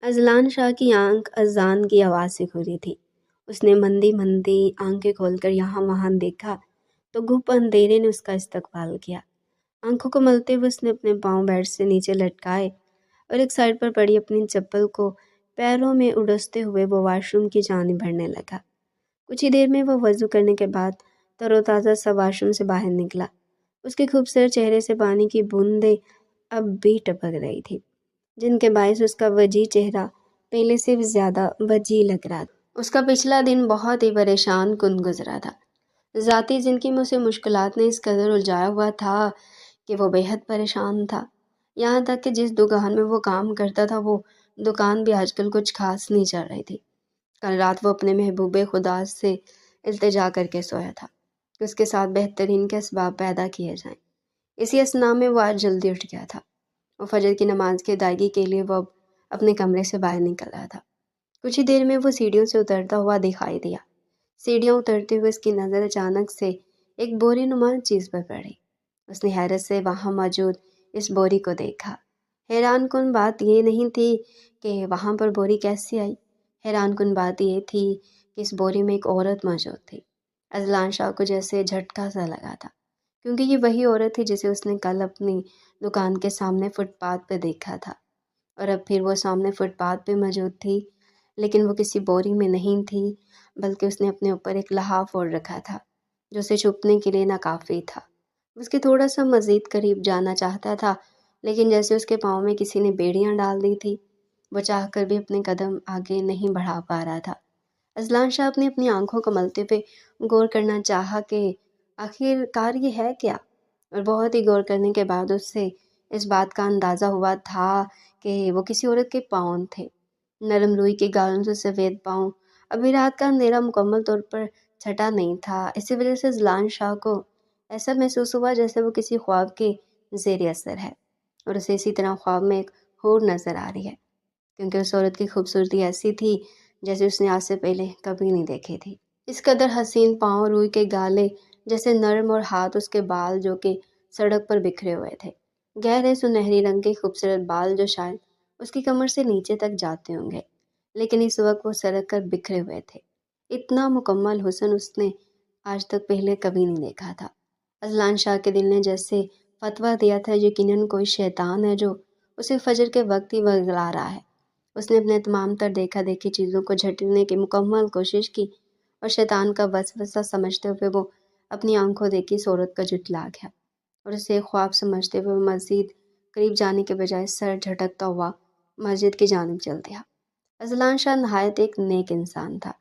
Azlan شاہ کی آنکھ اذان کی آواز سے کھلی تھی۔ اس نے مندی مندی آنکھیں کھول کر یہاں وہاں دیکھا تو گھپ اندھیرے نے اس کا استقبال کیا۔ آنکھوں کو ملتے ہوئے اس نے اپنے پاؤں بیڈ سے نیچے لٹکائے اور ایک سائڈ پر پڑی اپنی چپل کو پیروں میں اڑستے ہوئے وہ واش روم کی جانب بڑھنے لگا۔ کچھ ہی دیر میں وہ وضو کرنے کے بعد تر و تازہ سا واش روم سے باہر نکلا۔ اس کے خوبصورت چہرے سے پانی کی بوندیں اب بھی ٹپک رہی تھی، جن کے باعث اس کا وجیح چہرہ پہلے سے بھی زیادہ وجیح لگ رہا تھا۔ اس کا پچھلا دن بہت ہی پریشان کن گزرا تھا۔ ذاتی زندگی میں اسے مشکلات نے اس قدر الجھایا ہوا تھا کہ وہ بے حد پریشان تھا۔ یہاں تک کہ جس دکان میں وہ کام کرتا تھا وہ دکان بھی آج کل کچھ خاص نہیں چل رہی تھی۔ کل رات وہ اپنے محبوب خدا سے التجا کر کے سویا تھا کہ اس کے ساتھ بہترین کے اسباب پیدا کیے جائیں۔ اسی اثنا میں وہ آج جلدی اٹھ گیا تھا۔ وہ فجر کی نماز کی ادائیگی کے لیے وہ اب اپنے کمرے سے باہر نکل رہا تھا۔ کچھ ہی دیر میں وہ سیڑھیوں سے اترتا ہوا دکھائی دیا۔ سیڑھیاں اترتے ہوئے اس کی نظر اچانک سے ایک بوری نما چیز پر پڑی۔ اس نے حیرت سے وہاں موجود اس بوری کو دیکھا۔ حیران کن بات یہ نہیں تھی کہ وہاں پر بوری کیسے آئی، حیران کن بات یہ تھی کہ اس بوری میں ایک عورت موجود تھی۔ اذلان شاہ کو جیسے جھٹکا سا لگا تھا، کیونکہ یہ وہی عورت تھی جسے اس نے کل اپنی دکان کے سامنے فٹ پاتھ پہ دیکھا تھا، اور اب پھر وہ سامنے فٹ پاتھ پہ موجود تھی، لیکن وہ کسی بوری میں نہیں تھی، بلکہ اس نے اپنے اوپر ایک لحاف اوڑھ رکھا تھا جو اسے چھپنے کے لیے ناکافی تھا۔ اس کے تھوڑا سا مزید قریب جانا چاہتا تھا، لیکن جیسے اس کے پاؤں میں کسی نے بیڑیاں ڈال دی تھی، وہ چاہ کر بھی اپنے قدم آگے نہیں بڑھا پا رہا تھا۔ اذلان شاہ اپنی آنکھوں کو ملتے ہوئے غور کرنا چاہا کہ آخر کار یہ ہے کیا، اور بہت ہی غور کرنے کے بعد اس سے اس بات کا اندازہ ہوا تھا کہ وہ کسی عورت کے پاؤں تھے، نرم روئی کے گالوں سے سفید پاؤں۔ ابھی رات کا اندھیرا مکمل طور پر چھٹا نہیں تھا، اسی وجہ سے اذلان شاہ کو ایسا محسوس ہوا جیسے وہ کسی خواب کے زیر اثر ہے، اور اسے اسی طرح خواب میں ایک حور نظر آ رہی ہے، کیونکہ اس عورت کی خوبصورتی ایسی تھی جیسے اس نے آج سے پہلے کبھی نہیں دیکھی تھی۔ اس قدر حسین پاؤں، روئی کے گالے جیسے نرم، اور ہاتھ اس کے بال جو کہ سڑک پر بکھرے ہوئے تھے، گہرے سنہری رنگ کے خوبصورت بال جو شاید اس کی کمر سے نیچے تک جاتے ہوں گے، لیکن اس وقت وہ سڑک پر بکھرے ہوئے تھے۔ اتنا مکمل حسن اس نے آج تک پہلے کبھی نہیں دیکھا تھا۔ اذلان شاہ کے دل نے جیسے فتویٰ دیا تھا یقیناً کوئی شیطان ہے جو اسے فجر کے وقت ہی ورگلا رہا ہے۔ اس نے اپنے تمام تر دیکھا دیکھی چیزوں کو جھٹکنے کی مکمل کوشش کی، اور شیطان کا وسوسہ سمجھتے ہوئے وہ اپنی آنکھوں دیکھی اس عورت کا جھٹلا گیا، اور اسے خواب سمجھتے ہوئے وہ مزید قریب جانے کے بجائے سر جھٹکتا ہوا مسجد کی جانب چل دیا۔ اذلان شاہ نہایت ایک نیک انسان تھا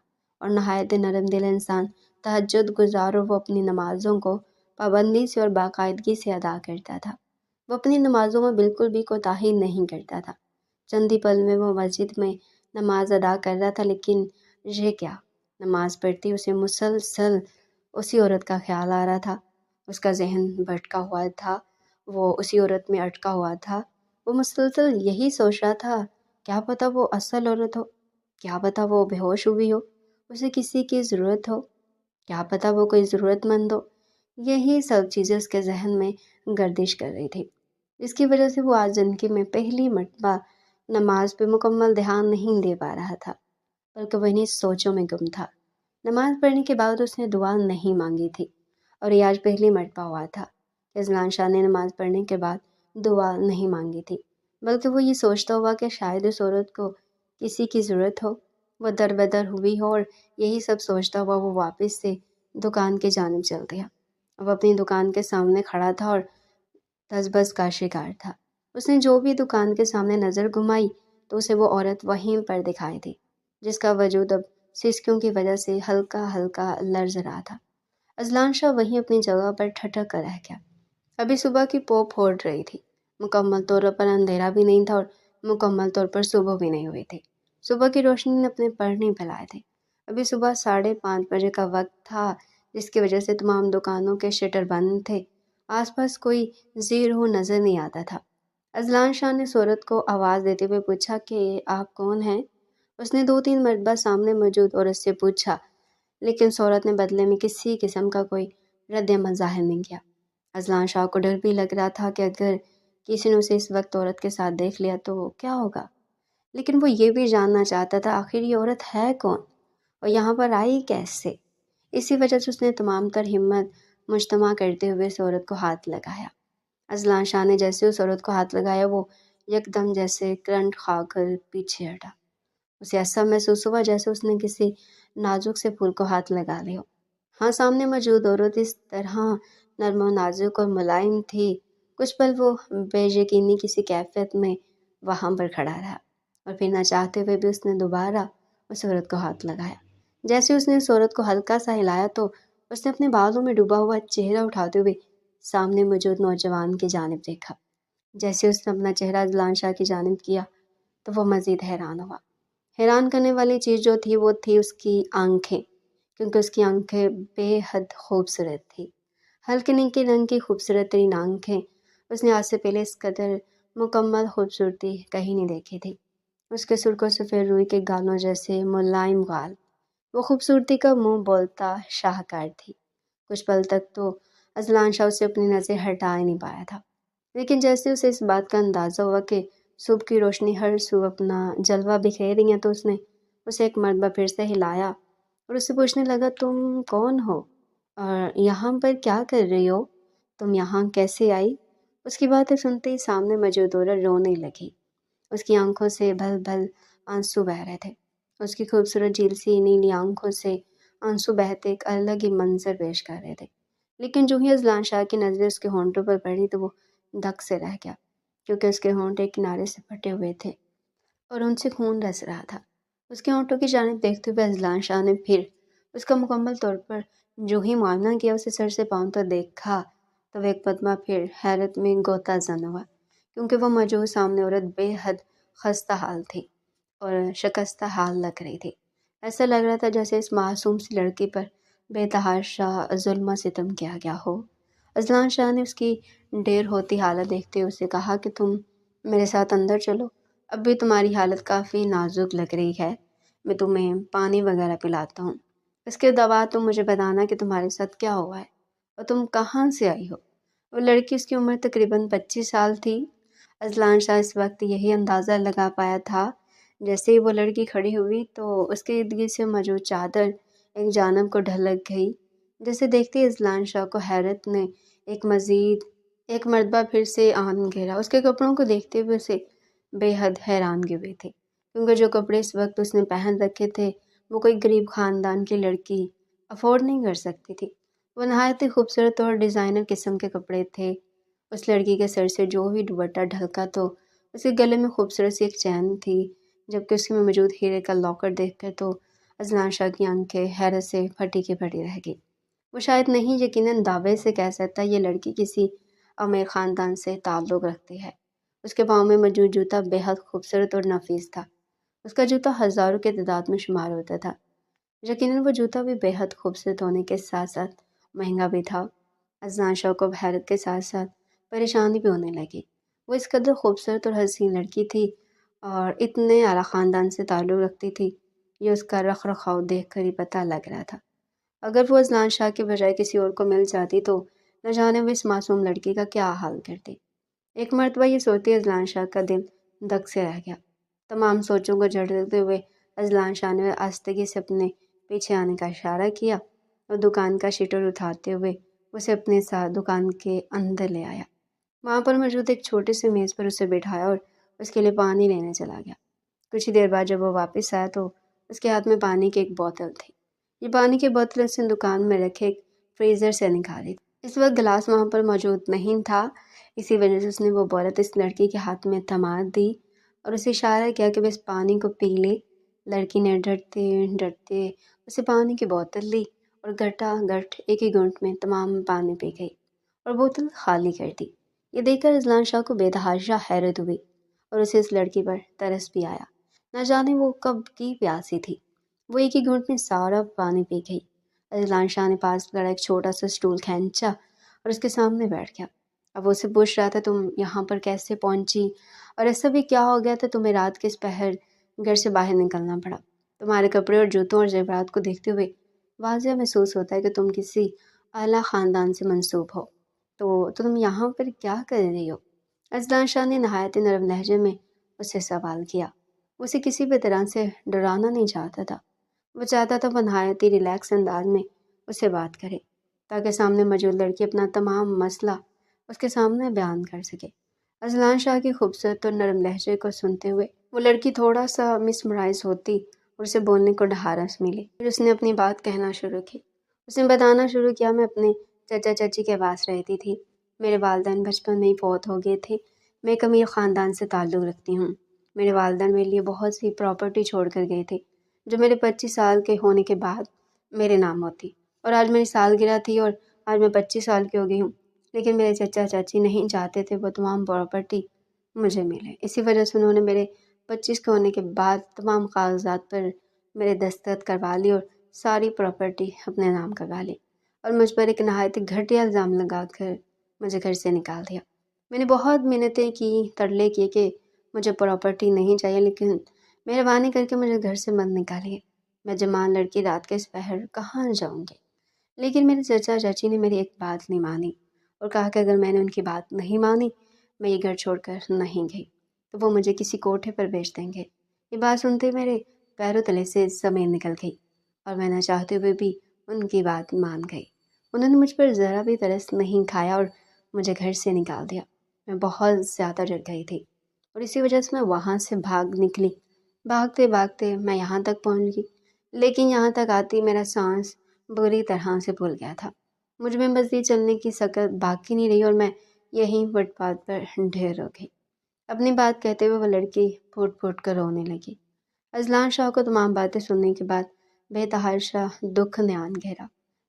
اور نہایت نرم دل انسان، تہجد گزار، اور وہ اپنی نمازوں کو پابندی سے اور باقاعدگی سے ادا کرتا تھا۔ وہ اپنی نمازوں میں بالکل بھی کوتاہی نہیں کرتا تھا۔ چند ہی پل میں وہ مسجد میں نماز ادا کر رہا تھا، لیکن یہ کیا، نماز پڑھتی اسے مسلسل اسی عورت کا خیال آ رہا تھا۔ اس کا ذہن بھٹکا ہوا تھا، وہ اسی عورت میں اٹکا ہوا تھا۔ وہ مسلسل یہی سوچ رہا تھا، کیا پتہ وہ اصل عورت ہو، کیا پتہ وہ بے ہوش ہوئی ہو، اسے کسی کی ضرورت ہو، کیا پتہ وہ کوئی ضرورت مند ہو۔ یہی سب چیزیں اس کے ذہن میں گردش کر رہی تھی، جس کی وجہ سے وہ آج زندگی میں پہلی مرتبہ نماز پہ مکمل دھیان نہیں دے پا رہا تھا، بلکہ وہ انہیں سوچوں میں گم تھا۔ نماز پڑھنے کے بعد اس نے دعا نہیں مانگی تھی، اور یہ آج پہلی مرتبہ ہوا تھا کہ اذلان شاہ نے نماز پڑھنے کے بعد دعا نہیں مانگی تھی، بلکہ وہ یہ سوچتا ہوا کہ شاید اس عورت کو کسی کی ضرورت ہو، وہ در بدر ہوئی ہو، اور یہی سب سوچتا ہوا وہ واپس سے دکان کی جانب چل دیا۔ وہ اپنی دکان کے سامنے کھڑا تھا اور تذبذب کا شکار تھا۔ اس نے جو بھی دکان کے سامنے نظر گھمائی تو اسے وہ عورت وہیں پر دکھائی دی، جس کا وجود اب سسکیوں کی وجہ سے ہلکا ہلکا لرز رہا تھا۔ اذلان شاہ وہیں اپنی جگہ پر ٹھٹک کر رہ گیا۔ ابھی صبح کی پوپ پھوڑ رہی تھی، مکمل طور پر اندھیرا بھی نہیں تھا اور مکمل طور پر صبح بھی نہیں ہوئی تھی۔ صبح کی روشنی نے اپنے پر نہیں پھیلائے تھے۔ ابھی صبح 5:30 بجے کا وقت تھا، جس کی وجہ سے تمام دکانوں کے شٹر بند تھے، آس پاس کوئی زیر ہو نظر نہیں آتا تھا۔ اذلان شاہ نے اس عورت کو آواز دیتے ہوئے پوچھا کہ آپ کون ہیں؟ اس نے 2-3 مرتبہ سامنے موجود عورت سے پوچھا، لیکن اس عورت نے بدلے میں کسی قسم کا کوئی رد عمل ظاہر نہیں کیا۔ اذلان شاہ کو ڈر بھی لگ رہا تھا کہ اگر کسی نے اسے اس وقت عورت کے ساتھ دیکھ لیا تو کیا ہوگا، لیکن وہ یہ بھی جاننا چاہتا تھا آخر یہ عورت ہے کون اور یہاں پر آئی کیسے۔ اسی وجہ سے اس نے تمام تر ہمت مجتمع کرتے ہوئے اس عورت کو ہاتھ لگایا۔ اذلان شاہ نے جیسے اس عورت کو ہاتھ لگایا وہ یکدم جیسے کرنٹ کھا کر پیچھے ہٹا۔ اسے ایسا محسوس ہوا جیسے اس نے کسی نازک سے پھول کو ہاتھ لگا لیا ہو۔ ہاں، سامنے موجود عورت اس طرح نرم و نازک اور ملائم تھی، کچھ پل وہ بے یقینی کسی کیفیت میں وہاں پر کھڑا رہا اور پھر نہ چاہتے ہوئے بھی اس نے دوبارہ اس عورت کو ہاتھ لگایا۔ جیسے اس نے اس عورت کو ہلکا سا ہلایا تو اس نے اپنے بالوں میں ڈوبا ہوا چہرہ اٹھاتے ہوئے سامنے موجود نوجوان کی جانب دیکھا۔ جیسے اس نے اپنا چہرہ اذلان شاہ کی جانب کیا تو وہ مزید حیران ہوا۔ حیران کرنے والی چیز جو تھی وہ تھی اس کی آنکھیں، کیونکہ اس کی آنکھیں بے حد خوبصورت تھی۔ ہلکے نیلے رنگ کی خوبصورت ترین آنکھیں، اس نے آج سے پہلے اس قدر مکمل خوبصورتی کہیں نہیں دیکھی تھی۔ اس کے سرخ و سفید روئی کے گالوں جیسے ملائم گال، وہ خوبصورتی کا منہ بولتا شاہکار تھی۔ کچھ پل تک تو اذلان شاہ اسے اپنی نظر ہٹا ہی نہیں پایا تھا، لیکن جیسے اسے اس بات کا اندازہ ہوا کہ صبح کی روشنی ہر سو اپنا جلوہ بکھیر رہی ہے تو اس نے اسے ایک مرتبہ پھر سے ہلایا اور اس سے پوچھنے لگا، تم کون ہو اور یہاں پر کیا کر رہی ہو؟ تم یہاں کیسے آئی؟ اس کی باتیں سنتے ہی سامنے موجود عورت رونے لگی۔ اس کی آنکھوں سے بھل بھل آنسو بہہ رہے تھے۔ اس کی خوبصورت جھیل سی نیلی آنکھوں سے آنسو بہتے ایک الگ ہی منظر پیش کر رہے تھے۔ لیکن جو ہی اذلان شاہ کی نظریں اس کے ہونٹوں پر پڑی تو وہ دھک سے رہ گیا، کیونکہ اس کے ہونٹ ایک کنارے سے پھٹے ہوئے تھے اور ان سے خون رس رہا تھا۔ اس کے ہونٹوں کی جانب دیکھتے ہوئے اذلان شاہ نے پھر اس کا مکمل طور پر جو ہی معائنہ کیا، اسے سر سے پاؤں تک دیکھا تو وہ ایک مرتبہ پھر حیرت میں غوطہ زن ہوا، کیونکہ وہ موجود سامنے عورت بے حد خستہ حال تھی اور شکستہ حال لگ رہی تھی۔ ایسا لگ رہا تھا جیسے اس معصوم سی لڑکی پر بے تحاشا ظلم و ستم کیا گیا ہو۔ اذلان شاہ نے اس کی ڈیر ہوتی حالت دیکھتے ہوئے اسے کہا کہ تم میرے ساتھ اندر چلو، اب بھی تمہاری حالت کافی نازک لگ رہی ہے، میں تمہیں پانی وغیرہ پلاتا ہوں۔ اس کے بعد تم مجھے بتانا کہ تمہارے ساتھ کیا ہوا ہے اور تم کہاں سے آئی ہو۔ وہ لڑکی، اس کی عمر تقریباً 25 سال تھی۔ اذلان شاہ اس وقت یہی اندازہ لگا پایا تھا۔ جیسے ہی وہ لڑکی کھڑی ہوئی تو اس کے ارد گرد سے موجود چادر ایک جانب کو ڈھلک گئی۔ جیسے دیکھتے ہی اذلان شاہ کو حیرت نے ایک مرتبہ پھر سے آن گھیرا۔ اس کے کپڑوں کو دیکھتے ہوئے اسے بے حد حیرانگی ہوئی تھی، کیونکہ جو کپڑے اس وقت اس نے پہن رکھے تھے وہ کوئی غریب خاندان کی لڑکی افورڈ نہیں کر سکتی تھی۔ وہ نہایت ہی خوبصورت اور ڈیزائنر قسم کے کپڑے تھے۔ اس لڑکی کے سر سے جو بھی دوپٹہ ڈھلکا تو اس کے گلے میں خوبصورت سی ایک چین تھی، جبکہ اس میں موجود ہیرے کا لاکر دیکھ کر تو اذلان شاہ کی آنکھیں حیرت سے پھٹی کی پھٹی رہ گئی۔ وہ شاید نہیں یقیناً دعوے سے کہہ سکتا یہ لڑکی کسی امیر خاندان سے تعلق رکھتی ہے۔ اس کے پاؤں میں موجود جوتا بے حد خوبصورت اور نفیس تھا۔ اس کا جوتا ہزاروں کے تعداد میں شمار ہوتا تھا۔ یقیناً وہ جوتا بھی بے حد خوبصورت ہونے کے ساتھ ساتھ مہنگا بھی تھا۔ اذلان شاہ کو حیرت کے ساتھ ساتھ پریشانی بھی ہونے لگی۔ وہ اس قدر خوبصورت اور حسین لڑکی تھی اور اتنے اعلیٰ خاندان سے تعلق رکھتی تھی، یہ اس کا رکھ رکھاؤ دیکھ کر ہی پتہ لگ رہا تھا۔ اگر وہ اذلان شاہ کے بجائے کسی اور کو مل جاتی تو نہ جانے وہ اس معصوم لڑکی کا کیا حال کرتی۔ ایک مرتبہ یہ سوچتے اذلان شاہ کا دل دھک سے رہ گیا۔ تمام سوچوں کو جھڑتے ہوئے اذلان شاہ نے آہستگی سے اپنے پیچھے آنے کا اشارہ کیا اور دکان کا شٹر اٹھاتے ہوئے اسے اپنے ساتھ دکان کے اندر لے آیا۔ وہاں پر موجود ایک چھوٹے سے میز پر اسے بٹھایا اور اس کے لیے پانی لینے چلا گیا۔ کچھ ہی دیر بعد جب وہ واپس آیا تو اس کے ہاتھ میں پانی کی ایک بوتل تھی۔ یہ پانی کی بوتل اس نے دکان میں رکھے ایک فریزر سے نکالی۔ اس وقت گلاس وہاں پر موجود نہیں تھا، اسی وجہ سے اس نے وہ بوتل اس لڑکی کے ہاتھ میں تھما دی اور اسے اشارہ کیا کہ وہ اس پانی کو پی لے۔ لڑکی نے ڈرتے ڈرتے اسے پانی کی بوتل لی اور گھٹا گھٹ ایک ہی گھونٹ میں تمام پانی پی گئی اور بوتل خالی کر دی۔ یہ دیکھ کر اذلان شاہ کو بے تحاشا حیرت ہوئی اور اسے اس لڑکی پر ترس بھی آیا۔ نہ جانے وہ کب کی پیاسی تھی، وہ ایک ہی گھونٹ میں سارا پانی پی گئی۔ اذلان شاہ نے پاس پڑا ایک چھوٹا سا اسٹول کھینچا اور اس کے سامنے بیٹھ گیا۔ اب وہ اسے پوچھ رہا تھا، تم یہاں پر کیسے پہنچی اور ایسا بھی کیا ہو گیا تھا تمہیں رات کے اس پہر گھر سے باہر نکلنا پڑا؟ تمہارے کپڑے اور جوتوں اور زیورات کو دیکھتے ہوئے واضح محسوس ہوتا ہے کہ تم کسی اعلیٰ خاندان سے منسوب ہو، تو تم یہاں پر کیا کر رہی ہو؟ اذلان شاہ نے نہایت نرم لہجے میں اس سے سوال کیا۔ وہ اسے کسی بھی طرح سے ڈرانا نہیں چاہتا تھا۔ وہ چاہتا تھا وہ نہایت ہی ریلیکس انداز میں اسے بات کرے تاکہ سامنے موجود لڑکی اپنا تمام مسئلہ اس کے سامنے بیان کر سکے۔ اذلان شاہ کی خوبصورت اور نرم لہجے کو سنتے ہوئے وہ لڑکی تھوڑا سا مسمرائز ہوتی اور اسے بولنے کو ڈھارس ملی۔ پھر اس نے اپنی بات کہنا شروع کی۔ اس نے بتانا شروع کیا، میں اپنے چچا چچی کے پاس رہتی تھی۔ میرے والدین بچپن میں ہی فوت ہو گئے تھے۔ میں ایک امیر خاندان سے تعلق رکھتی ہوں۔ میرے والدین میرے لیے بہت سی پراپرٹی چھوڑ کر گئے تھے جو میرے 25 سال کے ہونے کے بعد میرے نام ہوتی، اور آج میری سالگرہ تھی اور آج میں 25 سال کی ہو گئی ہوں، لیکن میرے چچا چاچی نہیں چاہتے تھے وہ تمام پراپرٹی مجھے ملے۔ اسی وجہ سے انہوں نے میرے 25 کے ہونے کے بعد تمام کاغذات پر میرے دستخط کروا لی اور ساری پراپرٹی اپنے نام کروا لی، اور مجھ پر ایک نہایت گھٹیا الزام لگا کر مجھے گھر سے نکال دیا۔ میں نے بہت منتیں کی، ترلے کیے کہ مجھے پراپرٹی نہیں چاہیے، لیکن مہربانی کر کے مجھے گھر سے مت نکالیے۔ میں جوان لڑکی رات کے اس پہر کہاں جاؤں گی؟ لیکن میرے چچا چاچی نے میری ایک بات نہیں مانی اور کہا کہ اگر میں نے ان کی بات نہیں مانی، میں یہ گھر چھوڑ کر نہیں گئی تو وہ مجھے کسی کوٹھے پر بیچ دیں گے۔ یہ بات سنتے میرے پیروں تلے سے زمین نکل گئی اور میں نہ چاہتے ہوئے بھی ان کی بات مان گئی۔ انہوں نے مجھ پر ذرا بھی ترس نہیں کھایا اور مجھے گھر سے نکال دیا۔ میں بہت زیادہ ڈر گئی تھی اور اسی وجہ سے میں وہاں سے بھاگ نکلی۔ بھاگتے بھاگتے میں یہاں تک پہنچ گئی، لیکن یہاں تک آتی میرا سانس بری طرح سے پھول گیا تھا۔ مجھ میں مزید چلنے کی سکت باقی نہیں رہی اور میں یہیں فٹ پاتھ پر ڈھیر ہو گئی۔ اپنی بات کہتے ہوئے وہ لڑکی پھوٹ پھوٹ کر رونے لگی۔ اذلان شاہ کو تمام باتیں سننے کے بعد بے تحاشا دکھ نے آن گھیرا۔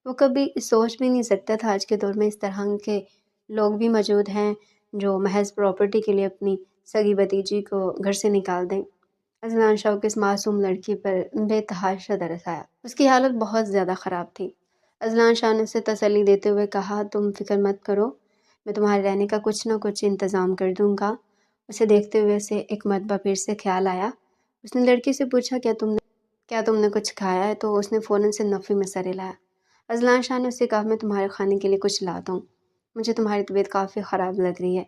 وہ کبھی سوچ بھی نہیں سکتا تھا آج کے دور میں اس طرح کے لوگ بھی موجود ہیں جو محض پراپرٹی کے لیے اپنی سگی بھتیجی کو گھر سے نکال دیں۔ اذلان شاہ کو اس معصوم لڑکی پر بے تحاشا ترس آیا۔ اس کی حالت بہت زیادہ خراب تھی۔ اذلان شاہ نے اسے تسلی دیتے ہوئے کہا، تم فکر مت کرو، میں تمہارے رہنے کا کچھ نہ کچھ انتظام کر دوں گا۔ اسے دیکھتے ہوئے اسے ایک مرتبہ پھر سے خیال آیا۔ اس نے لڑکی سے پوچھا، کیا تم نے کچھ کھایا ہے؟ تو اس نے فوراً سے نفی میں سر ہلایا۔ اذلان شاہ نے اسے کہا، میں تمہارے کھانے کے لیے کچھ لاتا ہوں، مجھے تمہاری طبیعت کافی خراب لگ رہی ہے۔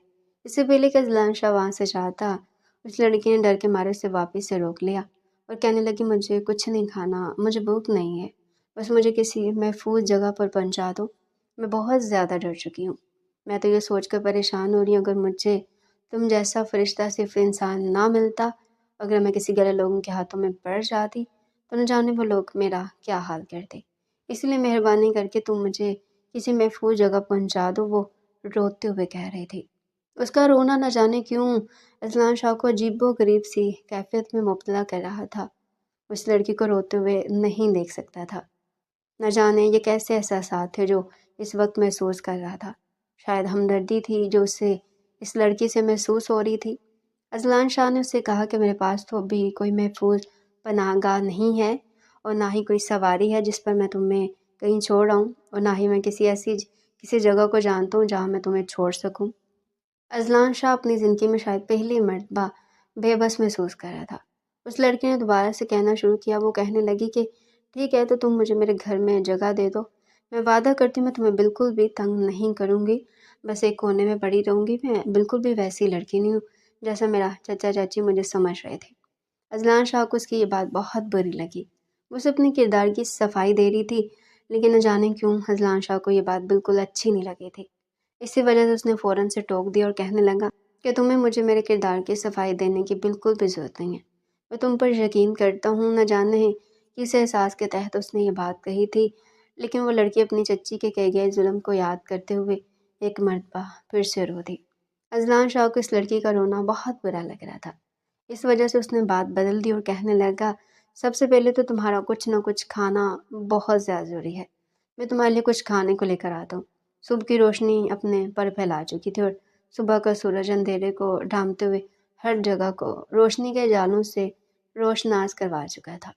اس سے پہلے کہ اذلان شاہ وہاں سے جاتا، اس لڑکی نے ڈر کے مارے اسے واپس سے روک لیا اور کہنے لگی، مجھے کچھ نہیں کھانا، مجھے بھوک نہیں ہے، بس مجھے کسی محفوظ جگہ پر پہنچا دو، میں بہت زیادہ ڈر چکی ہوں۔ میں تو یہ سوچ کر پریشان ہو رہی ہوں، اگر مجھے تم جیسا فرشتہ صرف انسان نہ ملتا، اگر میں کسی غلط لوگوں کے ہاتھوں میں پڑ جاتی تو نہ جانے وہ لوگ میرا کیا حال کرتے، اس لیے مہربانی کر کے تم مجھے کسی محفوظ جگہ پہنچا دو، وہ روتے ہوئے کہہ رہی تھی۔ اس کا رونا نہ جانے کیوں اذلان شاہ کو عجیب و غریب سی کیفیت میں مبتلا کر رہا تھا۔ اس لڑکی کو روتے ہوئے نہیں دیکھ سکتا تھا۔ نہ جانے یہ کیسے احساسات تھے جو اس وقت محسوس کر رہا تھا۔ شاید ہمدردی تھی جو اسے اس لڑکی سے محسوس ہو رہی تھی۔ اذلان شاہ نے اسے کہا کہ میرے پاس تو ابھی کوئی محفوظ پناہ گاہ نہیں ہے اور نہ ہی کوئی سواری ہے جس پر میں تمہیں کہیں چھوڑ آؤں، اور نہ ہی میں کسی جگہ کو جانتا ہوں جہاں میں تمہیں چھوڑ سکوں۔ اذلان شاہ اپنی زندگی میں شاید پہلی مرتبہ بے بس محسوس کر رہا تھا۔ اس لڑکی نے دوبارہ سے کہنا شروع کیا۔ وہ کہنے لگی کہ ٹھیک ہے تو تم مجھے میرے گھر میں جگہ دے دو، میں وعدہ کرتی ہوں میں تمہیں بالکل بھی تنگ نہیں کروں گی، بس ایک کونے میں پڑی رہوں گی۔ میں بالکل بھی ویسی لڑکی نہیں ہوں جیسا میرا چچا چاچی مجھے سمجھ رہے تھے۔ اذلان شاہ کو اس کی یہ بات بہت بری لگی۔ وہ اسے اپنے کردار کی صفائی دے رہی تھی، لیکن نہ جانے کیوں اذلان شاہ کو یہ بات بالکل اچھی نہیں لگی تھی۔ اسی وجہ سے اس نے فوراً سے ٹوک دیا اور کہنے لگا کہ تمہیں مجھے میرے کردار کی صفائی دینے کی بالکل بھی ضرورت نہیں ہے، میں تم پر یقین کرتا ہوں۔ نہ جانے کس احساس کے تحت اس نے یہ بات کہی تھی، لیکن وہ لڑکی اپنی چچی کے کیے گئے ظلم کو یاد کرتے ہوئے ایک مرتبہ پھر سے رو دی۔ اذلان شاہ کو اس لڑکی کا رونا بہت برا لگ رہا تھا۔ اس وجہ سے اس نے بات بدل دی اور کہنے لگا، سب سے پہلے تو تمہارا کچھ نہ کچھ کھانا بہت زیادہ ضروری ہے، میں تمہارے لیے کچھ کھانے کو لے کر آتا ہوں۔ صبح کی روشنی اپنے پر پھیلا چکی تھی اور صبح کا سورج اندھیرے کو ڈھانپتے ہوئے ہر جگہ کو روشنی کے جالوں سے روشناس کروا چکا تھا۔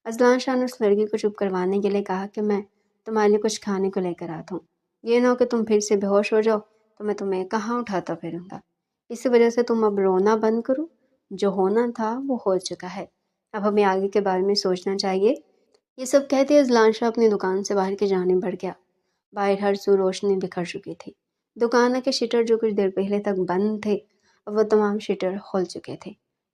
اذلان شاہ نے اس لڑکی کو چپ کروانے کے لیے کہا کہ میں تمہارے لیے کچھ کھانے کو لے کر آتا ہوں، یہ نہ ہو کہ تم پھر سے بے ہوش ہو جاؤ تو میں تمہیں کہاں اٹھاتا پھروں گا۔ اسی وجہ سے تم اب رونا بند کرو، جو ہونا تھا وہ ہو چکا ہے، اب ہمیں آگے کے بارے میں سوچنا چاہیے۔ یہ سب کہتے اذلان شاہ اپنی دکان سے باہر کی جانب بڑھ گیا۔ باہر ہر سو روشنی بکھر چکی تھی۔ دکان کے شٹر جو کچھ دیر پہلے تک بند تھے اب وہ تمام شٹر کھل چکے تھے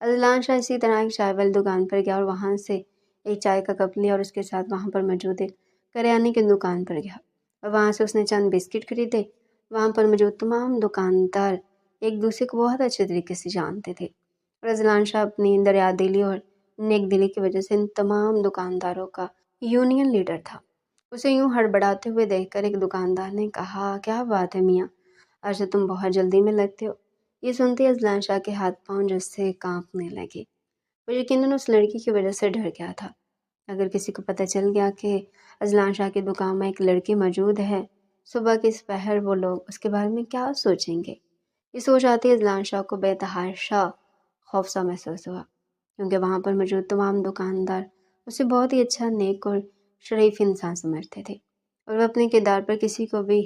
اذلان شاہ اسی طرح ایک چائے والی دکان پر گیا اور وہاں سے ایک چائے کا کپ لیا اور اس کے ساتھ وہاں پر موجود ایک کریانے کی دکان پر گیا اور وہاں سے اس نے چند بسکٹ خریدے۔ وہاں پر موجود تمام دکاندار ایک دوسرے کو بہت اچھے طریقے سے جانتے تھے اور اذلان شاہ اپنی دریا دلی اور نیک دلی کی وجہ سے ان تمام دکانداروں کا یونین لیڈر تھا۔ اسے یوں ہڑبڑاتے ہوئے دیکھ کر ایک دکاندار نے کہا، کیا بات ہے میاں، آج تو تم بہت جلدی میں لگتے ہو۔ یہ سنتے اذلان شاہ کے ہاتھ پاؤں جس سے کانپنے لگے۔ وہ یقیناً اس لڑکی کی وجہ سے ڈر گیا تھا۔ اگر کسی کو پتہ چل گیا کہ اذلان شاہ کی دکان میں ایک لڑکی موجود ہے، صبح کے اس پہر وہ لوگ اس کے بارے میں کیا سوچیں گے؟ یہ سوچ آتے اذلان شاہ کو بے تحاشا خوف سا محسوس ہوا، کیونکہ وہاں پر موجود تمام دکاندار اسے بہت ہی اچھا، نیک اور شریف انسان سمجھتے تھے اور وہ اپنے کردار پر کسی کو بھی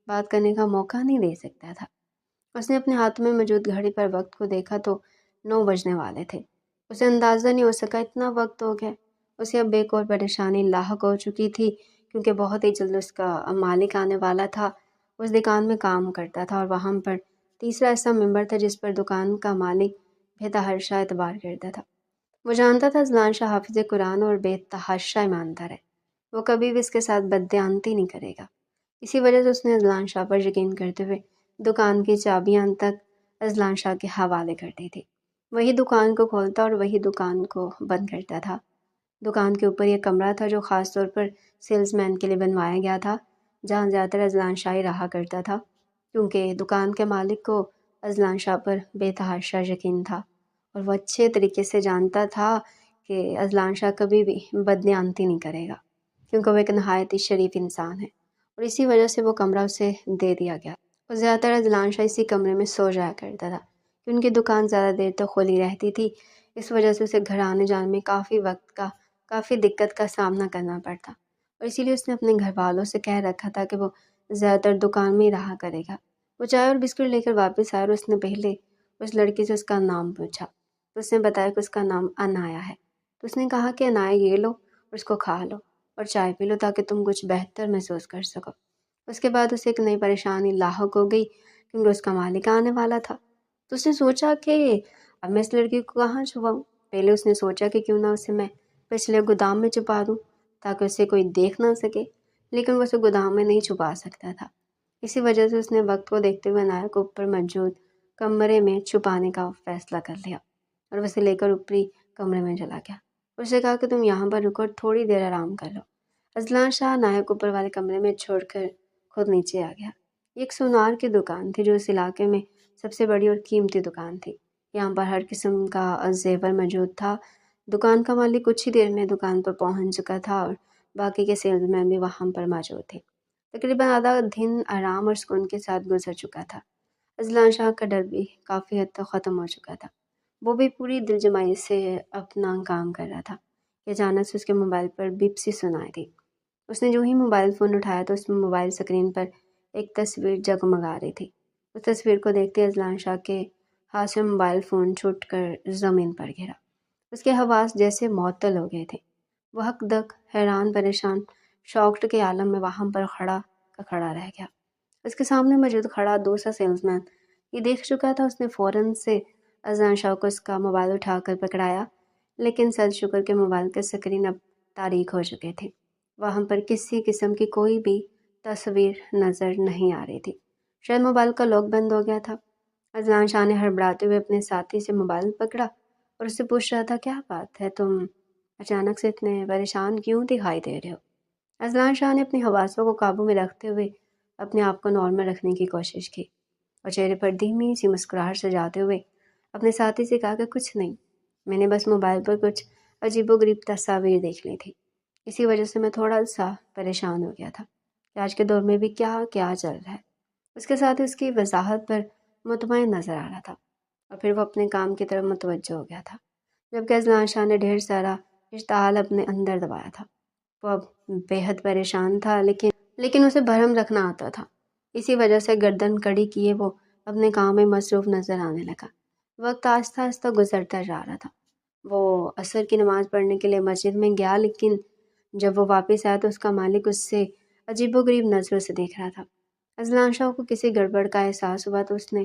بات کرنے کا موقع نہیں دے سکتا تھا۔ اس نے اپنے ہاتھ میں موجود گھڑی پر وقت کو دیکھا تو 9 بجنے والے تھے۔ اسے اندازہ نہیں ہو سکا اتنا وقت ہو گیا۔ اسے اب ایک اور پریشانی لاحق ہو چکی تھی، کیونکہ بہت ہی جلد اس کا مالک آنے والا تھا۔ اس دکان میں کام کرتا تھا اور وہاں پر تیسرا ایسا ممبر تھا جس پر دکان کا مالک بے تحاشا اعتبار کرتا تھا۔ وہ جانتا تھا اذلان شاہ حافظ قرآن اور بے تحاشا ایماندار ہے، وہ کبھی بھی اس کے ساتھ بددیانتی نہیں کرے گا۔ اسی وجہ سے اس نے اذلان شاہ پر یقین کرتے ہوئے دکان کی چابیاں تک اذلان شاہ کے حوالے کر دی تھی۔ وہی دکان کو کھولتا اور وہی دکان کو بند کرتا تھا۔ دکان کے اوپر یہ کمرہ تھا جو خاص طور پر سیلز مین کے لیے بنوایا گیا تھا، جہاں زیادہ تر اذلان شاہ ہی رہا کرتا تھا، کیونکہ دکان کے مالک کو اذلان شاہ پر بے تحاشا یقین تھا اور وہ اچھے طریقے سے جانتا تھا کہ اذلان شاہ کبھی بھی بددیانتی نہیں کرے گا، کیونکہ وہ ایک نہایت ہی شریف انسان ہے، اور اسی وجہ سے وہ کمرہ اسے دے دیا گیا۔ اور زیادہ تر اذلان شاہ اسی کمرے میں سو جایا کرتا تھا، کہ ان کی دکان زیادہ دیر تک کھلی رہتی تھی۔ اس وجہ سے اسے گھر آنے جانے میں کافی دقت کا سامنا کرنا پڑتا، اور اسی لیے اس نے اپنے گھر والوں سے کہہ رکھا تھا کہ وہ زیادہ تر دکان میں ہی رہا کرے گا۔ وہ چائے اور بسکٹ لے کر واپس آیا اور اس نے پہلے اس لڑکی سے اس کا نام پوچھا، تو اس نے بتایا کہ اس کا نام انایا ہے۔ تو اس نے کہا کہ انایا، یہ لو اور اس کو کھا لو اور چائے پی لو تاکہ تم کچھ بہتر محسوس کر سکو۔ اس کے بعد اسے ایک نئی پریشانی لاحق ہو گئی، کیونکہ اس کا مالک آنے والا تھا۔ تو اس نے سوچا کہ اب میں اس لڑکی کو کہاں چھپاؤں۔ پہلے اس نے سوچا کہ کیوں نہ اسے میں پچھلے گودام میں چھپا دوں تاکہ اسے کوئی دیکھ نہ سکے، لیکن وہ اسے گودام میں نہیں چھپا سکتا تھا۔ اسی وجہ سے اس نے وقت کو دیکھتے ہوئے انایا کو اوپر موجود کمرے میں چھپانے کا فیصلہ کر لیا اور اسے لے کر اوپری کمرے میں چلا گیا۔ اسے کہا کہ تم یہاں پر رکو اور تھوڑی دیر آرام کر لو۔ اذلان شاہ انایا کو اوپر والے کمرے میں چھوڑ کر خود نیچے آ گیا۔ یہ ایک سونار کی دکان تھی جو اس علاقے میں سب سے بڑی اور قیمتی دکان تھی۔ یہاں پر ہر قسم کا زیور موجود تھا۔ دکان کا مالک کچھ ہی دیر میں دکان پر پہنچ چکا تھا اور باقی کے سیلز مین بھی وہاں پر موجود تھے۔ تقریباً آدھا دن آرام اور سکون کے ساتھ گزر چکا تھا۔ اذلان شاہ کا ڈر بھی کافی حد تک ختم ہو چکا تھا۔ وہ بھی پوری دل جمعی سے اپنا کام کر رہا تھا کہ اچانک سے اس کے موبائل پر بیپ سی سنائی دی۔ اس نے جو ہی موبائل فون اٹھایا تو اس میں موبائل اسکرین پر ایک تصویر جگمگا رہی تھی۔ اس تصویر کو دیکھتے اذلان شاہ کے ہاتھ سے موبائل فون چھوٹ کر زمین پر گرا۔ اس کے حواس جیسے معطل ہو گئے تھے۔ وہ ہک دک، حیران، پریشان، شاکڈ کے عالم میں وہاں پر کھڑا کا کھڑا رہ گیا۔ اس کے سامنے موجود کھڑا دوسرا سیلز مین یہ دیکھ چکا تھا۔ اس نے فوراً سے اذلان شاہ کو اس کا موبائل اٹھا کر پکڑایا، لیکن سد شکر کے موبائل کے اسکرین اب تاریک ہو چکے تھے۔ وہاں پر کسی قسم کی کوئی بھی تصویر نظر نہیں آ رہی تھی۔ شاید موبائل کا لاک بند ہو گیا تھا۔ اذلان شاہ نے ہڑبڑاتے ہوئے اپنے ساتھی سے موبائل پکڑا اور اس سے پوچھ رہا تھا، کیا بات ہے، تم اچانک سے اتنے پریشان کیوں دکھائی دے رہے ہو؟ اذلان شاہ نے اپنی حواسوں کو قابو میں رکھتے ہوئے اپنے آپ کو نارمل رکھنے کی کوشش کی اور چہرے پر دھیمی سی مسکراہٹ سجاتے ہوئے اپنے ساتھی سے کہا کہ کچھ نہیں، میں نے بس موبائل پر کچھ عجیب و غریب تصاویر دیکھ لی تھی، اسی وجہ سے میں تھوڑا سا پریشان ہو گیا تھا کہ آج کے دور میں بھی کیا چل رہا ہے۔ اس کے ساتھ اس کی وضاحت پر مطمئن نظر آ رہا تھا اور پھر وہ اپنے کام کی طرف متوجہ ہو گیا تھا، جبکہ اذلان شاہ نے ڈھیر سارا اشتعال اپنے اندر دبایا تھا۔ وہ اب بے حد پریشان تھا، لیکن اسے بھرم رکھنا آتا تھا۔ اسی وجہ سے گردن کڑی کیے وہ اپنے کام میں مصروف نظر آنے لگا۔ وقت آہستہ آہستہ گزرتا جا رہا تھا۔ وہ عصر کی نماز پڑھنے کے لیے مسجد میں گیا، لیکن جب وہ واپس آیا تو اس کا مالک اس سے عجیب و غریب نظروں سے دیکھ رہا تھا۔ اذلان شاہ کو کسی گڑبڑ کا احساس ہوا تو اس نے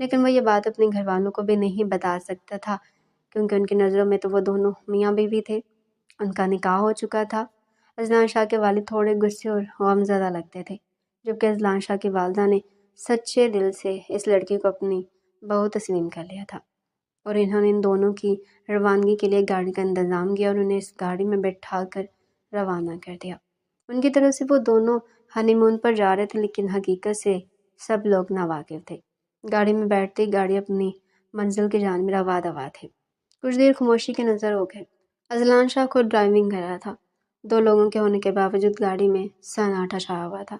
لیکن وہ یہ بات اپنے گھر والوں کو بھی نہیں بتا سکتا تھا، کیونکہ ان کی نظروں میں تو وہ دونوں میاں بیوی تھے، ان کا نکاح ہو چکا تھا۔ اذلان شاہ کے والد تھوڑے غصے اور غمزدہ لگتے تھے، جبکہ اذلان شاہ کی والدہ نے سچے دل سے اس لڑکی کو اپنی بہو تسلیم کر لیا تھا، اور انہوں نے ان دونوں کی روانگی کے لیے گاڑی کا انتظام کیا اور انہیں اس گاڑی میں بٹھا کر روانہ کر دیا۔ ان کی طرف سے وہ دونوں ہنی مون پر جا رہے تھے، لیکن حقیقت سے سب لوگ ناواقف تھے۔ گاڑی میں بیٹھتے ہی گاڑی اپنی منزل کی جانب روا دوا تھی۔ کچھ دیر خاموشی کے نظر ہو گئے۔ اذلان شاہ خود ڈرائیونگ کر رہا تھا۔ دو لوگوں کے ہونے کے باوجود گاڑی میں سناٹا چھایا ہوا تھا۔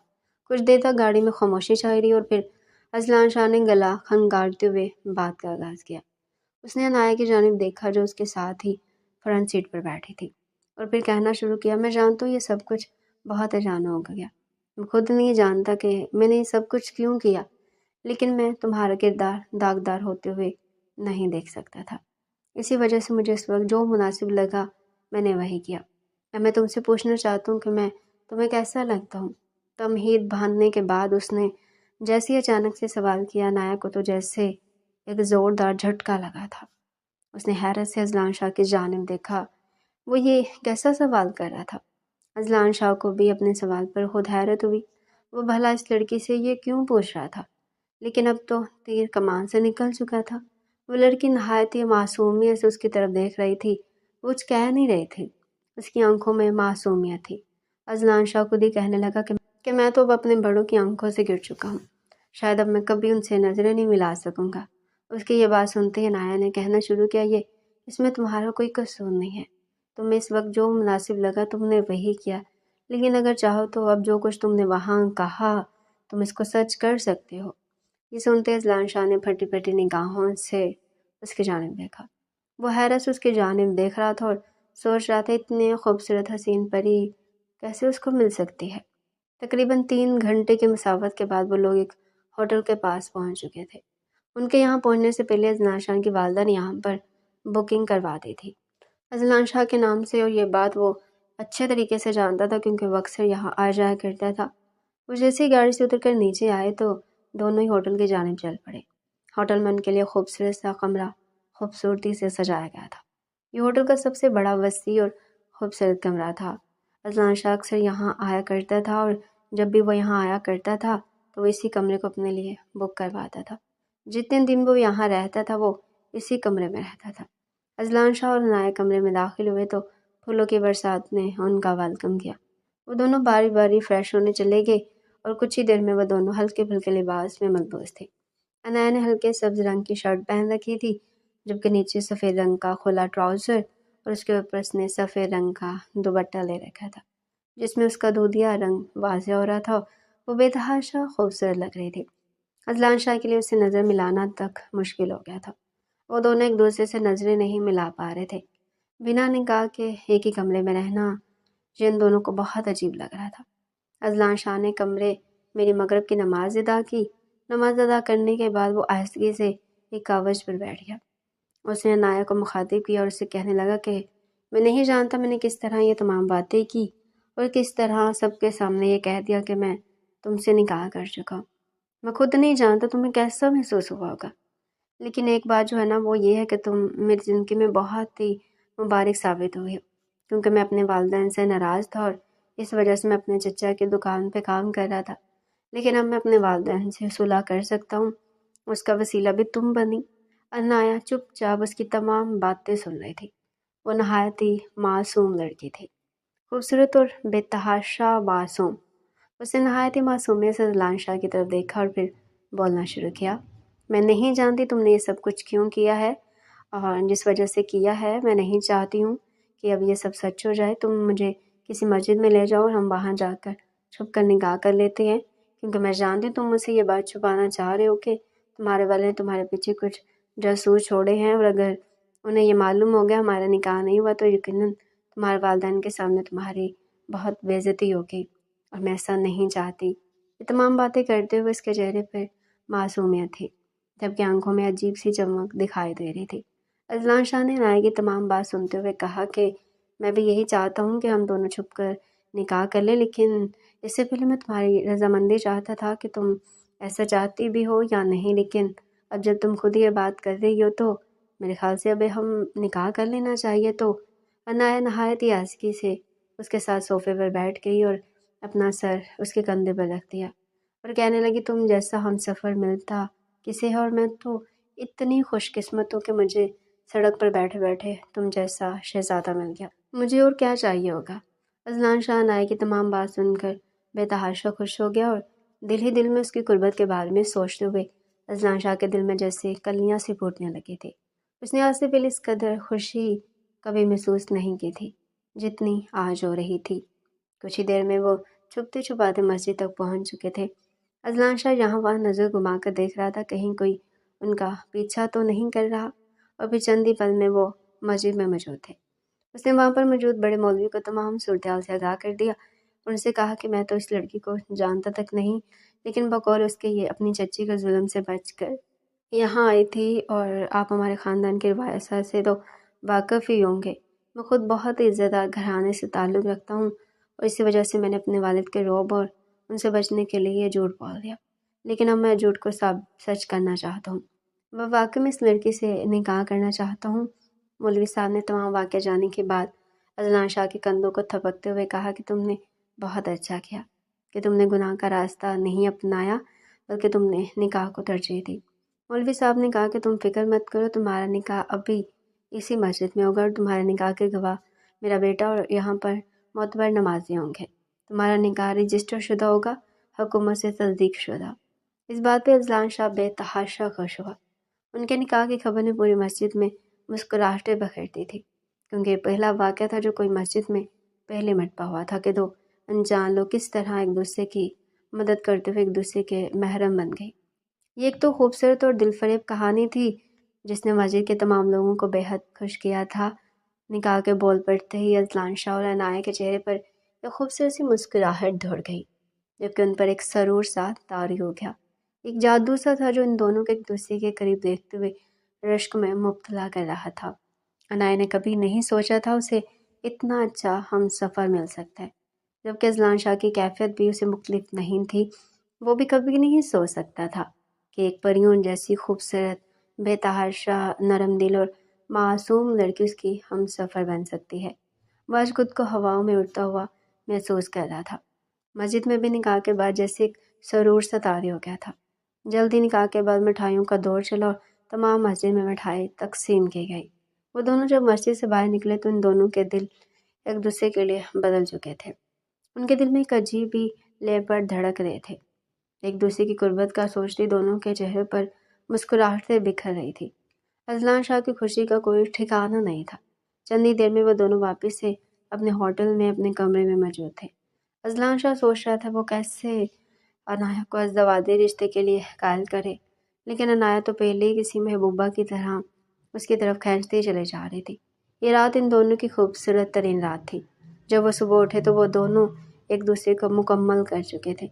کچھ دیر تک گاڑی میں خاموشی چھائی رہی اور پھر اذلان شاہ نے گلا کھنگارتے ہوئے بات کا آغاز کیا۔ اس نے عنایہ کی جانب دیکھا جو اس کے ساتھ ہی فرنٹ سیٹ پر بیٹھی تھی، اور پھر کہنا شروع کیا، میں جانتا ہوں یہ سب کچھ بہت اچانک ہو گیا۔ میں خود نہیں جانتا کہ میں نے یہ سب کچھ کیوں کیا، لیکن میں تمہارا کردار داغدار ہوتے ہوئے نہیں دیکھ سکتا تھا۔ اسی وجہ سے مجھے اس وقت جو مناسب لگا میں نے وہی کیا۔ اب میں تم سے پوچھنا چاہتا ہوں کہ میں تمہیں کیسا لگتا ہوں؟ تمہید باندھنے کے بعد اس نے جیسے اچانک سے سوال کیا، عنایہ کو تو جیسے ایک زوردار جھٹکا لگا تھا۔ اس نے حیرت سے اذلان شاہ کی جانب دیکھا۔ وہ یہ کیسا سوال کر رہا تھا؟ اذلان شاہ کو بھی اپنے سوال پر خود حیرت ہوئی۔ وہ بھلا اس لڑکی سے یہ کیوں پوچھ رہا تھا؟ لیکن اب تو تیر کمان سے نکل چکا تھا۔ وہ لڑکی نہایت ہی معصومیت سے اس کی طرف دیکھ رہی تھی۔ وہ کچھ کہہ نہیں رہی تھی، اس کی آنکھوں میں معصومیت تھی۔ اذلان شاہ خود ہی کہنے لگا کہ میں تو اب اپنے بڑوں کی آنکھوں سے گر چکا ہوں، شاید اب میں کبھی ان سے نظریں نہیں ملا سکوں گا۔ اس کی یہ بات سنتے ہی عنایہ نے کہنا شروع کیا، یہ اس میں تمہارا کوئی قصور نہیں ہے۔ تمہیں اس وقت جو مناسب لگا تم نے وہی کیا، لیکن اگر چاہو تو اب جو کچھ تم نے وہاں کہا تم اس کو سچ کر سکتے ہو۔ یہ سنتے اذلان شاہ نے پھٹی پھٹی نگاہوں سے اس کی جانب دیکھا۔ وہ حیرت سے اس کی جانب دیکھ رہا تھا اور سوچ رہا تھا اتنی خوبصورت حسین پری کیسے اس کو مل سکتی ہے۔ تقریباً 3 گھنٹے کی مسافت کے بعد وہ لوگ ایک ہوٹل کے پاس پہنچ چکے تھے۔ ان کے یہاں پہنچنے سے پہلے اذلان شاہ کی والدہ نے یہاں پر بکنگ کروا دی تھی اذلان شاہ کے نام سے، اور یہ بات وہ اچھے طریقے سے جانتا تھا کیونکہ وہ اکثر یہاں آ جایا کرتا تھا۔ وہ جیسے ہی گاڑی سے اتر کر نیچے آئے تو دونوں ہی ہوٹل کی جانب چل پڑے۔ ہوٹل میں ان کے لیے خوبصورت سا کمرہ خوبصورتی سے سجایا گیا تھا۔ یہ ہوٹل کا سب سے بڑا، وسیع اور خوبصورت کمرہ تھا۔ اذلان شاہ اکثر یہاں آیا کرتا تھا، اور جب بھی وہ یہاں آیا کرتا تھا تو وہ اسی کمرے کو اپنے لیے بک کرواتا تھا۔ جتنے دن وہ یہاں رہتا تھا وہ اسی کمرے میں رہتا تھا۔ اذلان شاہ اور عنایہ کمرے میں داخل ہوئے تو پھولوں کی برسات نے ان کا ویلکم کیا۔ وہ دونوں باری باری فریش ہونے چلے گئے اور کچھ ہی دیر میں وہ دونوں ہلکے پھلکے لباس میں ملبوس تھے۔ عنایہ نے ہلکے سبز رنگ کی شرٹ پہن رکھی تھی، جبکہ نیچے سفید رنگ کا کھلا ٹراؤزر، اور اس کے اوپر اس نے سفید رنگ کا دوپٹہ لے رکھا تھا جس میں اس کا دودھیا رنگ واضح ہو رہا تھا۔ وہ بے تحاشا خوبصورت لگ رہی تھی۔ اذلان شاہ کے لیے اسے نظر ملانا تک مشکل ہو گیا تھا۔ وہ دونوں ایک دوسرے سے نظریں نہیں ملا پا رہے تھے۔ بنا نکاح کے ایک ہی کمرے میں رہنا یہ ان دونوں کو بہت عجیب لگ رہا تھا۔ اذلان شاہ نے کمرے میری مغرب کی نماز ادا کی۔ نماز ادا کرنے کے بعد وہ آہستگی سے ایک کاغذ پر بیٹھ گیا۔ اس نے عنایہ کو مخاطب کیا اور اسے کہنے لگا کہ میں نہیں جانتا میں نے کس طرح یہ تمام باتیں کی اور کس طرح سب کے سامنے یہ کہہ دیا کہ میں تم سے نکاح کر چکا ہوں۔ میں خود نہیں جانتا تمہیں کیسا محسوس ہوا ہوگا، لیکن ایک بات جو ہے نا وہ یہ ہے کہ تم میری زندگی میں بہت ہی مبارک ثابت ہوئی ہو، کیونکہ میں اپنے والدین سے ناراض تھا اور اس وجہ سے میں اپنے چچا کی دکان پہ کام کر رہا تھا، لیکن اب میں اپنے والدین سے صلح کر سکتا ہوں۔ اس کا وسیلہ بھی تم بنی۔ عنایہ چپ چاپ اس کی تمام باتیں سن رہی تھی۔ وہ نہایت ہی معصوم لڑکی تھی، خوبصورت اور بے تحاشا معصوم۔ اس نے نہایت ہی معصومیت سے اذلان شاہ کی طرف دیکھا اور پھر بولنا شروع کیا، میں نہیں جانتی تم نے یہ سب کچھ کیوں کیا ہے اور جس وجہ سے کیا ہے۔ میں نہیں چاہتی ہوں کہ اب یہ سب سچ ہو جائے۔ تم مجھے کسی مسجد میں لے جاؤ اور ہم وہاں جا کر چھپ کر نکاح کر لیتے ہیں، کیونکہ میں جانتی ہوں تم مجھ سے یہ بات چھپانا چاہ رہے ہو کہ تمہارے والے نے تمہارے پیچھے کچھ جاسوس چھوڑے ہیں، اور اگر انہیں یہ معلوم ہو گیا ہمارا نکاح نہیں ہوا تو یقیناً تمہارے والدین کے سامنے تمہاری بہت بے عزتی ہوگی، اور میں ایسا نہیں چاہتی۔ یہ تمام باتیں کرتے ہوئے اس کے چہرے پر معصومیت تھی، جبکہ آنکھوں میں عجیب سی چمک دکھائی دے رہی تھی۔ اذلان شاہ نے عنایہ کی تمام بات سنتے ہوئے کہا کہ میں بھی یہی چاہتا ہوں کہ ہم دونوں چھپ کر نکاح کر لیں، لیکن اس سے پہلے میں تمہاری رضامندی چاہتا تھا کہ تم ایسا چاہتی بھی ہو یا نہیں، لیکن اب جب تم خود یہ بات کر رہی ہو تو میرے خیال سے ابھی ہم نکاح کر لینا چاہیے۔ تو عنایہ نہایت ہی آزکی سے اس کے ساتھ صوفے پر بیٹھ گئی اور اپنا سر اس کے کندھے پر رکھ دیا اور کہنے لگی، تم جیسا ہم سفر ملتا کسی ہے، اور میں تو اتنی خوش قسمت ہوں کہ مجھے سڑک پر بیٹھے بیٹھے تم جیسا شہزادہ مل گیا، مجھے اور کیا چاہیے ہوگا۔ اذلان شاہ عنایہ کی تمام بات سن کر بے تحاشا خوش ہو گیا اور دل ہی دل میں اس کی قربت کے بارے میں سوچتے ہوئے اذلان شاہ کے دل میں جیسے کلیاں سی پھوٹنے لگی تھی۔ اس نے آج سے پہلے اس قدر خوشی کبھی محسوس نہیں کی تھی جتنی آج ہو رہی تھی۔ کچھ ہی دیر میں وہ چھپتے چھپاتے مسجد تک پہنچ چکے تھے۔ اذلان شاہ یہاں وہاں نظر گھما کر دیکھ رہا تھا کہیں کوئی ان کا پیچھا تو نہیں کر رہا، اور پھر چند ہی پل میں وہ مسجد میں موجود تھے۔ اس نے وہاں پر موجود بڑے مولوی کو تمام صورتحال سے آگاہ کر دیا، ان سے کہا کہ میں تو اس لڑکی کو جانتا تک نہیں، لیکن بقول اس کے یہ اپنی چچی کے ظلم سے بچ کر یہاں آئی تھی، اور آپ ہمارے خاندان کے روایات سے تو واقف ہی ہوں گے۔ میں خود بہت عزت دار گھرانے سے تعلق رکھتا ہوں، اور اسی وجہ سے میں نے اپنے والد کے رعب اور ان سے بچنے کے لیے یہ جھوٹ بول دیا، لیکن اب میں جھوٹ کو سچ کرنا چاہتا ہوں۔ میں واقعی میں اس لڑکی سے نکاح کرنا چاہتا ہوں۔ مولوی صاحب نے تمام واقعہ جاننے کے بعد اذلان شاہ کے کندھوں کو تھپکتے ہوئے کہا کہ تم نے بہت اچھا کیا کہ تم نے گناہ کا راستہ نہیں اپنایا، بلکہ تم نے نکاح کو ترجیح دی۔ مولوی صاحب نے کہا کہ تم فکر مت کرو، تمہارا نکاح ابھی اسی مسجد میں ہوگا، اور تمہارے نکاح کے گواہ میرا بیٹا اور یہاں پر معتبر نمازی ہوں گے۔ تمہارا نکاح رجسٹر شدہ ہوگا، حکومت سے تصدیق شدہ۔ اس بات پہ اذلان شاہ بے تحاشا خوش ہوا۔ ان کے نکاح کی خبر نے پوری مسجد میں مسکراہٹیں بکھیر دی تھی، کیونکہ یہ پہلا واقعہ تھا جو کوئی مسجد میں پہلے مرتبہ ہوا تھا کہ دو انجان لوگ کس طرح ایک دوسرے کی مدد کرتے ہوئے ایک دوسرے کے محرم بن گئے۔ یہ ایک تو خوبصورت اور دل فریب کہانی تھی جس نے مسجد کے تمام لوگوں کو بے حد خوش کیا تھا۔ نکاح کے بول پڑتے ہی اذلان شاہ اور عنایہ کے چہرے پر ایک خوبصورت سی مسکراہٹ دوڑ گئی، جبکہ ان پر ایک سرور سا طاری ہو گیا۔ ایک جادو سا تھا جو ان دونوں کو ایک دوسرے کے قریب دیکھتے ہوئے رشک میں مبتلا کر رہا تھا۔ عنایہ نے کبھی نہیں سوچا تھا اسے اتنا اچھا ہم سفر مل سکتا ہے، جبکہ اذلان شاہ کی کیفیت بھی اسے مختلف نہیں تھی۔ وہ بھی کبھی نہیں سوچ سکتا تھا کہ ایک پریوں جیسی خوبصورت، بے تحاشا نرم دل اور معصوم لڑکی اس کی ہم سفر بن سکتی ہے۔ وہ آج خود کو ہواؤں میں اڑتا ہوا محسوس کر رہا تھا۔ مسجد میں بھی نکاح کے بعد جیسے ایک سرور سا طاری ہو گیا تھا۔ جلدی نکاح کے بعد مٹھائیوں کا دور چلا اور تمام مسجد میں مٹھائی تقسیم کی گئی۔ وہ دونوں جب مسجد سے باہر نکلے تو ان دونوں کے دل ایک دوسرے کے لیے بدل چکے تھے۔ ان کے دل میں ایک عجیب ہی لے پر دھڑک رہے تھے۔ ایک دوسرے کی قربت کا سوچتے دونوں کے چہرے پر مسکراہٹیں بکھر رہی تھی۔ اذلان شاہ کی خوشی کا کوئی ٹھکانہ نہیں تھا۔ چند ہی دیر میں وہ دونوں واپس سے اپنے ہوٹل میں اپنے کمرے میں موجود تھے۔ اذلان شاہ سوچ رہا تھا وہ کیسے عنایہ کو ازدواجی رشتے کے لیے قائل کرے، لیکن عنایہ تو پہلے ہی کسی محبوبہ کی طرح اس کی طرف کھینچتی چلے جا رہی تھی۔ یہ رات ان دونوں کی خوبصورت ترین رات تھی۔ جب وہ صبح اٹھے تو وہ دونوں ایک دوسرے کو مکمل کر چکے تھے۔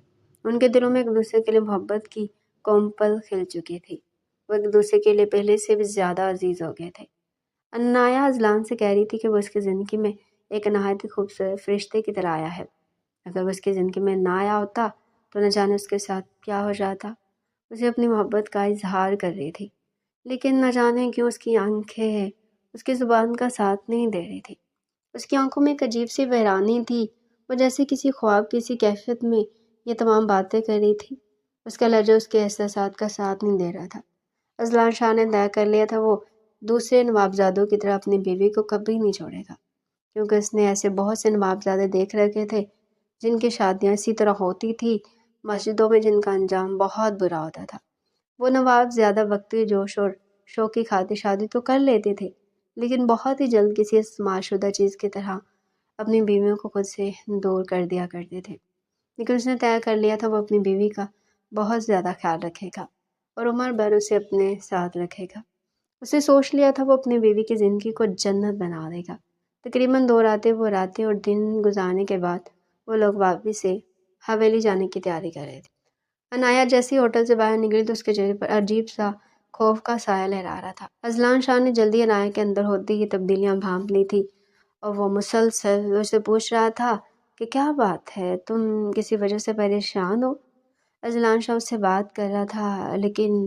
ان کے دلوں میں ایک دوسرے کے لیے محبت کی کومپل کھل چکی تھی۔ وہ ایک دوسرے کے لیے پہلے سے بھی زیادہ عزیز ہو گئے تھے۔ عنایہ اذلان سے کہہ رہی تھی کہ وہ اس کی زندگی میں ایک نہایت ہی خوبصورت فرشتے کی طرح آیا ہے۔ اگر وہ اس کی زندگی میں نہ آیا ہوتا تو نہ جانے اس کے ساتھ کیا ہو جاتا۔ اسے اپنی محبت کا اظہار کر رہی تھی، لیکن نہ جانے کیوں اس کی آنکھیں اس کی زبان کا ساتھ نہیں دے رہی تھی۔ اس کی آنکھوں میں ایک عجیب سی ویرانی تھی، وہ جیسے کسی خواب کسی کیفیت میں یہ تمام باتیں کر رہی تھی۔ اس کا لہجہ اس کے احساسات کا ساتھ نہیں دے رہا تھا۔ اذلان شاہ نے طے کر لیا تھا وہ دوسرے نوابزادوں کی طرح اپنی بیوی کو کبھی نہیں چھوڑے گا، کیونکہ اس نے ایسے بہت سے نوابزادے دیکھ رکھے تھے جن کی شادیاں اسی طرح ہوتی تھی، مسجدوں میں جن کا انجام بہت برا ہوتا تھا۔ وہ نواب زیادہ وقتی جوش اور شوق کی خاطر شادی تو کر لیتے تھے، لیکن بہت ہی جلد کسی استعمال شدہ چیز کی طرح اپنی بیویوں کو خود سے دور کر دیا کرتے تھے۔ لیکن اس نے طے کر لیا تھا وہ اپنی بیوی کا بہت زیادہ خیال رکھے گا اور عمر بھر اسے اپنے ساتھ رکھے گا۔ اس نے سوچ لیا تھا وہ اپنی بیوی کی زندگی کو جنت بنا دے گا۔ تقریباً 2 راتیں وہ راتیں اور دن گزارنے کے بعد وہ لوگ واپس سے حویلی جانے کی تیاری کر رہے تھے۔ عنایہ جیسے ہوٹل سے باہر نکلی تو اس کے چہرے پر عجیب سا خوف کا سایہ لہرا رہا تھا۔ اذلان شاہ نے جلدی عنایہ کے اندر ہوتی ہی تبدیلیاں بھانپ لی تھی، اور وہ مسلسل اس سے پوچھ رہا تھا کہ کیا بات ہے، تم کسی وجہ سے پریشان ہو؟ اذلان شاہ اس سے بات کر رہا تھا لیکن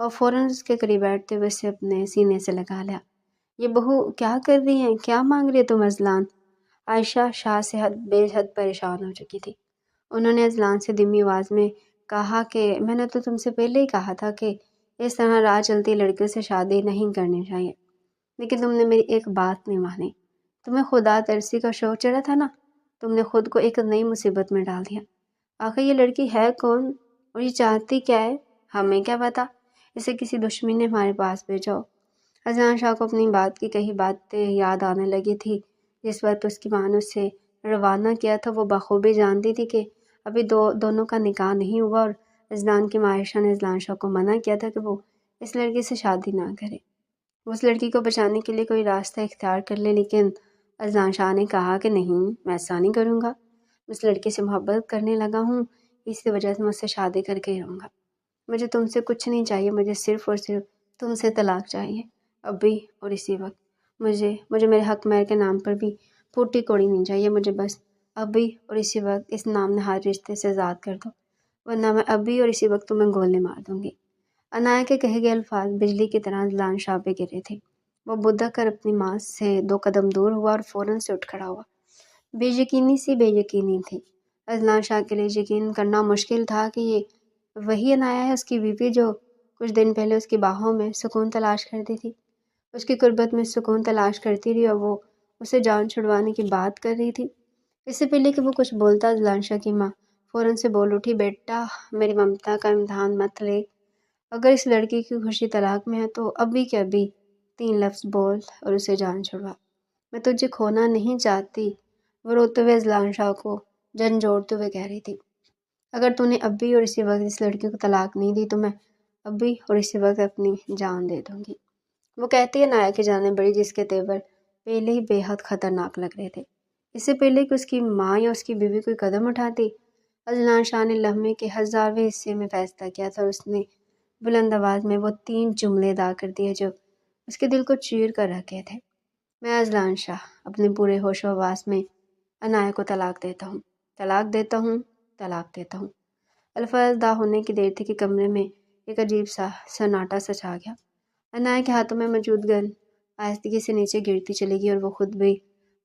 اور فوراً اس کے قریب بیٹھتے ہوئے اسے اپنے سینے سے لگا لیا۔ یہ بہو کیا کر رہی ہیں؟ کیا مانگ رہی ہے تم اذلان؟ عائشہ شاہ سے بے حد پریشان ہو چکی تھی۔ انہوں نے اذلان سے دھیمی آواز میں کہا کہ میں نے تو تم سے پہلے ہی کہا تھا کہ اس طرح راہ چلتی لڑکیوں سے شادی نہیں کرنی چاہیے، لیکن تم نے میری ایک بات نہیں مانی۔ تمہیں خدا ترسی کا شوق چڑھا تھا نا، تم نے خود کو ایک نئی مصیبت میں ڈال دیا۔ آخر یہ لڑکی ہے کون اور یہ چاہتی کیا ہے؟ ہمیں کیا پتا؟ اسے کسی دشمن نے ہمارے پاس بھیجا ہو۔ اذلان شاہ کو اپنی بات کی کئی باتیں یاد آنے لگی تھی۔ جس وقت اس کی ماں نے اسے روانہ کیا تھا وہ بخوبی جانتی تھی کہ ابھی دونوں کا نکاح نہیں ہوا، اور اذلان کی ماں عائشہ نے اذلان شاہ کو منع کیا تھا کہ وہ اس لڑکی سے شادی نہ کرے، وہ اس لڑکی کو بچانے کے لیے کوئی راستہ اختیار کر لے۔ لیکن اذلان شاہ نے کہا کہ نہیں، میں ایسا نہیں کروں گا، میں اس لڑکی سے محبت کرنے لگا ہوں، اسی وجہ سے میں اس سے شادی کر کے ہی رہوں گا۔ مجھے تم سے کچھ نہیں چاہیے، مجھے صرف اور صرف تم سے طلاق چاہیے، ابھی اور اسی وقت۔ مجھے میرے حق مہر کے نام پر بھی پھوٹی کوڑی نہیں چاہیے، مجھے بس ابھی اور اسی وقت اس نام نہاد رشتے سے آزاد کر دو، ورنہ میں ابھی اور اسی وقت تمہیں گولی مار دوں گی۔ عنایہ کے کہے گئے الفاظ بجلی کی طرح اذلان شاہ پہ گرے تھے۔ وہ بدھک کر اپنی ماں سے 2 قدم دور ہوا اور فوراً سے اٹھ کھڑا ہوا۔ بے یقینی تھی۔ اذلان شاہ کے لیے یقین کرنا مشکل تھا کہ یہ وہی عنایہ ہے، اس کی بیوی جو کچھ دن پہلے اس کی باہوں میں سکون تلاش کرتی تھی، اس کی قربت میں سکون تلاش کرتی رہی، اور وہ اسے جان چھڑوانے کی بات کر رہی تھی۔ اس سے پہلے کہ وہ کچھ بولتا، اذلان شاہ کی ماں فوراً سے بول اٹھی، بیٹا میری ممتا کا امتحان مت لے، اگر اس لڑکی کی خوشی طلاق میں ہے تو ابھی کے ابھی 3 لفظ بول اور اسے جان چھڑوا، میں تجھے کھونا نہیں چاہتی۔ وہ روتے ہوئے اذلان شاہ کو جھنجھوڑتے ہوئے کہہ رہی تھی، اگر تو نے ابھی اور اسی وقت اس لڑکی کو طلاق نہیں دی تو میں ابھی اور اسی وقت اپنی جان دے دوں گی۔ وہ کہتی ہے عنایہ کی جانب بڑھی، جس کے تیور پہلے ہی بے حد خطرناک لگ رہے تھے۔ اس سے پہلے کہ اس کی ماں یا اس کی بیوی کوئی قدم اٹھاتی، اذلان شاہ نے لمحے کے 1000ویں حصے میں فیصلہ کیا تھا، اور اس نے بلند آواز میں وہ 3 جملے ادا کر دیے جو اس کے دل کو چیر کر رکھے تھے۔ میں اذلان شاہ اپنے پورے ہوش و حواس میں عنایہ کو طلاق دیتا ہوں، طلاق دیتا ہوں، طلاق دیتا ہوں۔ الفاظ ادا ہونے کی دیر تھی کہ کمرے میں ایک عجیب سا سناٹا سا چھا گیا۔ عنایہ کے ہاتھوں میں موجود گن آہستگی سے نیچے گرتی چلی گئی، اور وہ خود بھی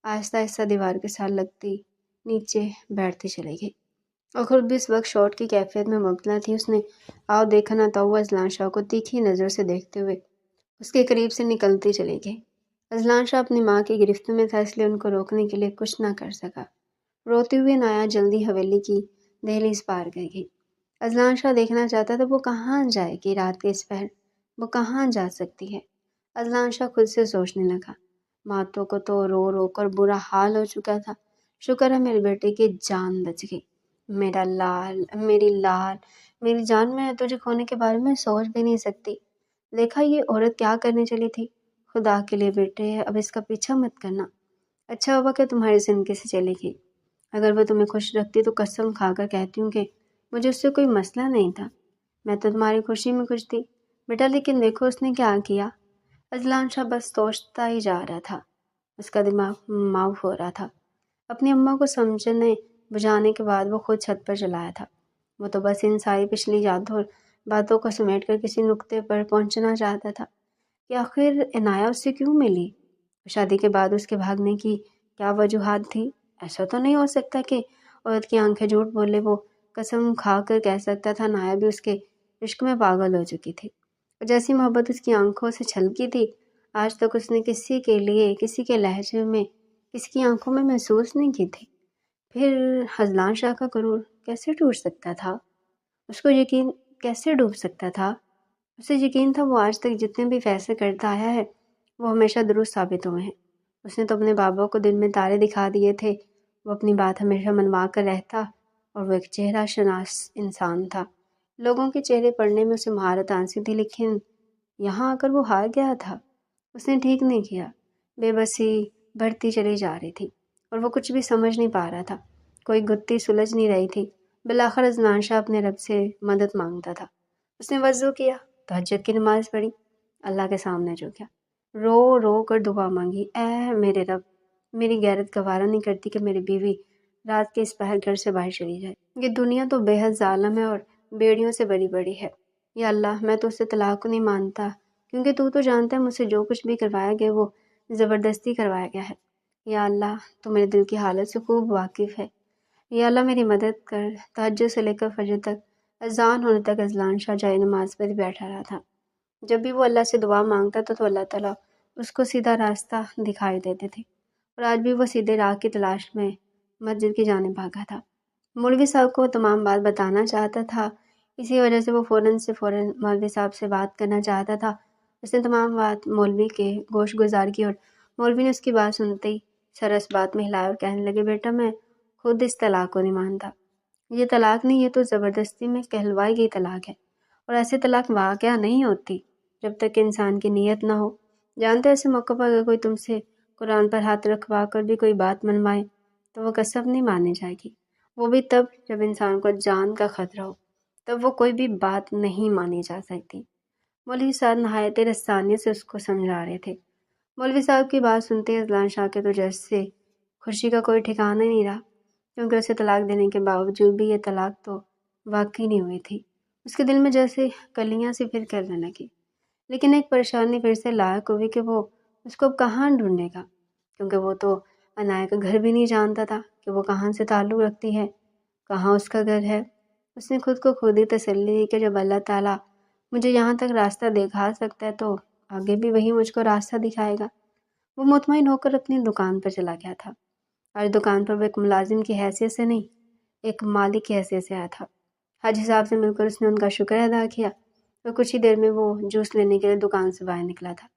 آہستہ آہستہ دیوار کے ساتھ لگتی نیچے بیٹھتی چلی گئی، اور خود بھی اس وقت شوٹ کی کیفیت میں مبتلا تھی۔ اس نے آؤ دیکھا نہ تو وہ اذلان شاہ کو تیکھی نظر سے دیکھتے ہوئے اس کے قریب سے نکلتی چلی گئی۔ اذلان شاہ اپنی ماں کی گرفت میں تھا، اس لیے ان کو روکنے کے لیے کچھ نہ کر سکا۔ روتی ہوئی عنایہ جلدی حویلی کی دہلیز پار کر گئی۔ اذلان شاہ دیکھنا چاہتا تھا وہ کہاں جائے گی رات کے اس پہر، وہ کہاں جا سکتی ہے؟ اذلان شاہ خود سے سوچنے لگا، ماتوں کو تو رو رو کر برا حال ہو چکا تھا، شکر ہے میرے بیٹے کی جان بچ گئی۔ میرا لال، میری لال، میری جان، میں تجھے کھونے کے بارے میں سوچ بھی نہیں سکتی۔ دیکھا یہ عورت کیا کرنے چلی تھی؟ خدا کے لیے بیٹے اب اس کا پیچھا مت کرنا، اچھا ہوا کہ تمہاری زندگی سے چلی گئی۔ اگر وہ تمہیں خوش رکھتی تو قسم کھا کر کہتی ہوں کہ مجھے اس سے کوئی مسئلہ نہیں تھا، میں تو تمہاری خوشی میں خوش تھی بیٹا، لیکن دیکھو اس نے کیا کیا۔ اذلان شاہ بس سوچتا ہی جا رہا تھا، اس کا دماغ معاف ہو رہا تھا۔ اپنی اماں کو سمجھنے بجھانے کے بعد وہ خود چھت پر چلایا تھا۔ وہ تو بس ان ساری پچھلی یادوں اور باتوں کو سمیٹ کر کسی نقطے پر پہنچنا چاہتا تھا کہ آخر عنایہ اس سے کیوں ملی، شادی کے بعد اس کے بھاگنے کی کیا وجوہات تھی؟ ایسا تو نہیں ہو سکتا کہ عورت کی آنکھیں جھوٹ بولے۔ وہ قسم کھا کر کہہ سکتا تھا عنایہ بھی اس کے عشق میں پاگل ہو چکی تھی، اور جیسی محبت اس کی آنکھوں سے چھلکی تھی آج تک اس نے کسی کے لیے، کسی کے لہجے میں، کسی کی آنکھوں میں محسوس نہیں کی تھی۔ پھر اذلان شاہ کا غرور کیسے ٹوٹ سکتا تھا؟ اس کو یقین کیسے ڈوب سکتا تھا؟ اسے یقین تھا وہ آج تک جتنے بھی فیصلے کرتا آیا ہے وہ ہمیشہ درست ثابت ہوئے ہیں۔ اس نے تو اپنے بابا کو دل میں تارے دکھا دیے تھے، وہ اپنی بات ہمیشہ منوا کر رہتا، اور وہ ایک چہرہ شناس انسان تھا۔ لوگوں کے چہرے پڑھنے میں اسے مہارت حاصل تھی، لیکن یہاں آ کر وہ ہار گیا تھا۔ اس نے ٹھیک نہیں کیا۔ بے بسی بڑھتی چلی جا رہی تھی، اور وہ کچھ بھی سمجھ نہیں پا رہا تھا، کوئی گتھی سلجھ نہیں رہی تھی۔ بالآخر اذلان شاہ اپنے رب سے مدد مانگتا تھا۔ اس نے وضو کیا، تہجد کی نماز پڑھی، اللہ کے سامنے جھکا، رو رو کر دعا مانگی، اے میرے رب، میری غیرت گوارا نہیں کرتی کہ میری بیوی رات کے اس پہر گھر سے باہر چلی جائے۔ یہ دنیا تو بے حد ظالم ہے اور بیڑیوں سے بری بڑی ہے، یا اللہ میں تو اسے طلاق کو نہیں مانتا، کیونکہ تو جانتا ہے مجھ سے جو کچھ بھی کروایا گیا وہ زبردستی کروایا گیا ہے۔ یا اللہ تو میرے دل کی حالت سے خوب واقف ہے۔ یا اللہ میری مدد کر۔ تہجد سے لے کر فجر تک، اذان ہونے تک اذلان شاہ جائے نماز پر ہی بیٹھا رہا تھا۔ جب بھی وہ اللہ سے دعا مانگتا تھا تو اللہ تعالیٰ اس کو سیدھا راستہ دکھائی دیتے تھے، اور آج بھی وہ سیدھے راہ کی تلاش میں مسجد کی جانب بھاگا تھا۔ مولوی صاحب کو وہ تمام بات بتانا چاہتا تھا، اسی وجہ سے وہ فوراً مولوی صاحب سے بات کرنا چاہتا تھا۔ اس نے تمام بات مولوی کے گوش گزار کی، اور مولوی نے اس کی بات سنتے ہی سر اس بات میں ہلایا اور کہنے لگے، بیٹا میں خود اس طلاق کو نہیں مانتا۔ یہ طلاق نہیں، یہ تو زبردستی میں کہلوائی گئی طلاق ہے، اور ایسے طلاق واقعہ نہیں ہوتی جب تک کہ انسان کی نیت نہ ہو۔ جانتے ایسے موقع پر اگر کوئی تم سے قرآن پر ہاتھ رکھوا کر بھی کوئی بات منوائے تو وہ قسم نہیں مانی جائے گی، وہ بھی تب جب انسان کو جان کا خطرہ ہو، تب وہ کوئی بھی بات نہیں مانی جا سکتی۔ مولوی صاحب نہایت رسانیت سے اس کو سمجھا رہے تھے۔ مولوی صاحب کی بات سنتے ہی اذلان شاہ کے تو جیسے خوشی کا کوئی ٹھکانہ نہیں رہا، کیونکہ اسے طلاق دینے کے باوجود بھی یہ طلاق تو واقعی نہیں ہوئی تھی۔ اس کے دل میں جیسے کلیاں سی پھر کرنے لگی، لیکن ایک پریشانی پھر سے لاحق ہوئی کہ وہ اس کو اب کہاں ڈھونڈے گا، کیونکہ وہ تو عنایہ کا گھر بھی نہیں جانتا تھا کہ وہ کہاں سے تعلق رکھتی ہے، کہاں اس کا گھر ہے۔ اس نے خود کو خود ہی تسلی دی کہ جب اللہ تعالیٰ مجھے یہاں تک راستہ دکھا سکتا ہے تو آگے بھی وہی مجھ کو راستہ دکھائے گا۔ وہ مطمئن ہو کر اپنی دکان پر چلا گیا تھا۔ آج دکان پر وہ ایک ملازم کی حیثیت سے نہیں، ایک مالک کی حیثیت سے آیا تھا۔ حاجی صاحب سے مل کر اس نے ان کا شکر ادا کیا، اور کچھ ہی دیر میں وہ جوس لینے کے لیے دکان سے باہر نکلا تھا۔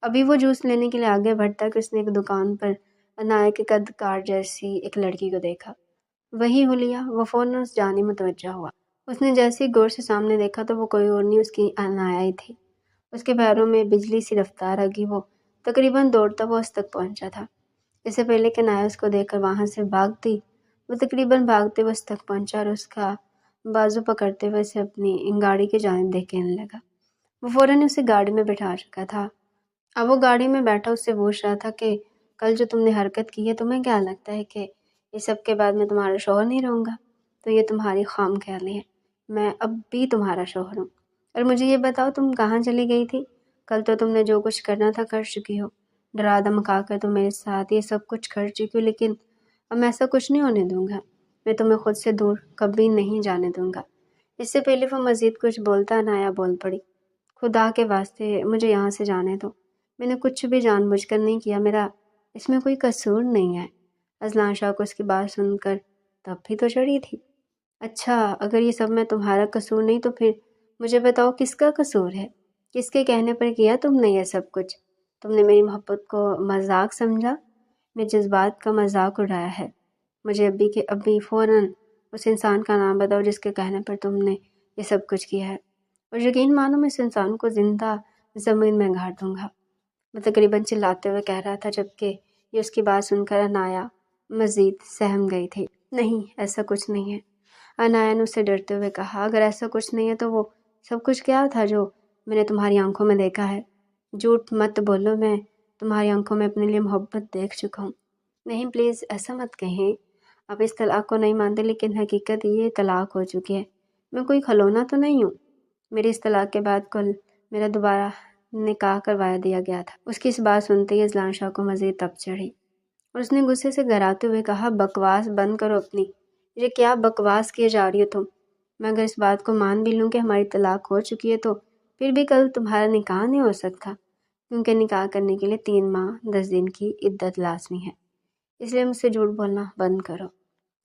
ابھی وہ جوس لینے کے لیے آگے بڑھتا کہ اس نے ایک دکان پر عنایہ کے قد کار جیسی ایک لڑکی کو دیکھا۔ وہی حلیہ، وہ فوراً اس جانب متوجہ ہوا۔ اس نے جیسے ہی غور سے سامنے دیکھا تو وہ کوئی اور نہیں، اس کی عنایہ ہی تھی۔ اس کے پیروں میں بجلی سی رفتار آگی، وہ تقریباً دوڑتا ہوا اس تک پہنچا تھا۔ اس سے پہلے کہ عنایہ اس کو دیکھ کر وہاں سے بھاگتی، وہ تقریباً بھاگتے ہوئے اس تک پہنچا اور اس کا بازو پکڑتے ہوئے اسے اپنی گاڑی کی جانب دیکھ کہنے لگا۔ وہ فوراً اسے گاڑی میں بٹھا چکا تھا۔ اب وہ گاڑی میں بیٹھا اس سے پوچھ رہا تھا کہ کل جو تم نے حرکت کی ہے، تمہیں کیا لگتا ہے کہ اس سب کے بعد میں تمہارا شوہر نہیں رہوں گا؟ تو یہ تمہاری خام خیالی ہے، میں اب بھی تمہارا شوہر ہوں۔ اور مجھے یہ بتاؤ تم کہاں چلی گئی تھی؟ کل تو تم نے جو کچھ کرنا تھا کر چکی ہو، ڈرا دھمکا کر تم میرے ساتھ یہ سب کچھ کر چکی ہو، لیکن اب میں ایسا کچھ نہیں ہونے دوں گا۔ میں تمہیں خود سے دور کبھی نہیں جانے دوں گا۔ اس سے پہلے وہ مزید کچھ بولتا عنایہ بول پڑی، خدا کے واسطے مجھے یہاں سے جانے دو، میں نے کچھ بھی جان بوجھ کر نہیں کیا، میرا اس میں کوئی قصور نہیں ہے۔ اذلان شاہ کو اس کی بات سن کر تب بھی تو چڑھی تھی۔ اچھا اگر یہ سب میں تمہارا قصور نہیں تو پھر مجھے بتاؤ کس کا قصور ہے؟ کس کے کہنے پر کیا تم نے یہ سب کچھ؟ تم نے میری محبت کو مذاق سمجھا، میرے جذبات کا مذاق اڑایا ہے۔ مجھے ابھی فوراً اس انسان کا نام بتاؤ جس کے کہنے پر تم نے یہ سب کچھ کیا ہے، اور یقین مانو میں اس انسان کو زندہ زمین میں گاڑ دوں گا۔ وہ تقریباً چلاتے ہوئے کہہ رہا تھا، جبکہ یہ اس کی بات سن کر عنایہ مزید سہم گئی تھی۔ نہیں ایسا کچھ نہیں ہے، عنایہ نے اسے ڈرتے ہوئے کہا۔ اگر ایسا کچھ نہیں ہے تو وہ سب کچھ کیا تھا جو میں نے تمہاری آنکھوں میں دیکھا ہے؟ جھوٹ مت بولو، میں تمہاری آنکھوں میں اپنے لیے محبت دیکھ چکا ہوں۔ نہیں پلیز ایسا مت کہیں، آپ اس طلاق کو نہیں مانتے، لیکن حقیقت یہ طلاق ہو چکی ہے، میں کوئی کھلونا تو نہیں ہوں۔ میری اس طلاق کے بعد کل میرا دوبارہ نکاح کروایا دیا گیا تھا۔ اس کی اس بات سنتے ہی اذلان شاہ کو مزید تپ چڑھی، اور اس نے غصے سے گھراتے ہوئے کہا، بکواس بند کرو اپنی، یہ کیا بکواس کیے جا رہی ہو تم؟ میں اگر اس بات کو مان بھی لوں کہ ہماری طلاق ہو چکی ہے تو پھر بھی کل تمہارا نکاح نہیں ہو سکتا، کیونکہ نکاح کرنے کے لیے 3 ماہ 10 دن کی عدت لازمی ہے، اس لیے مجھ سے جھوٹ بولنا بند کرو۔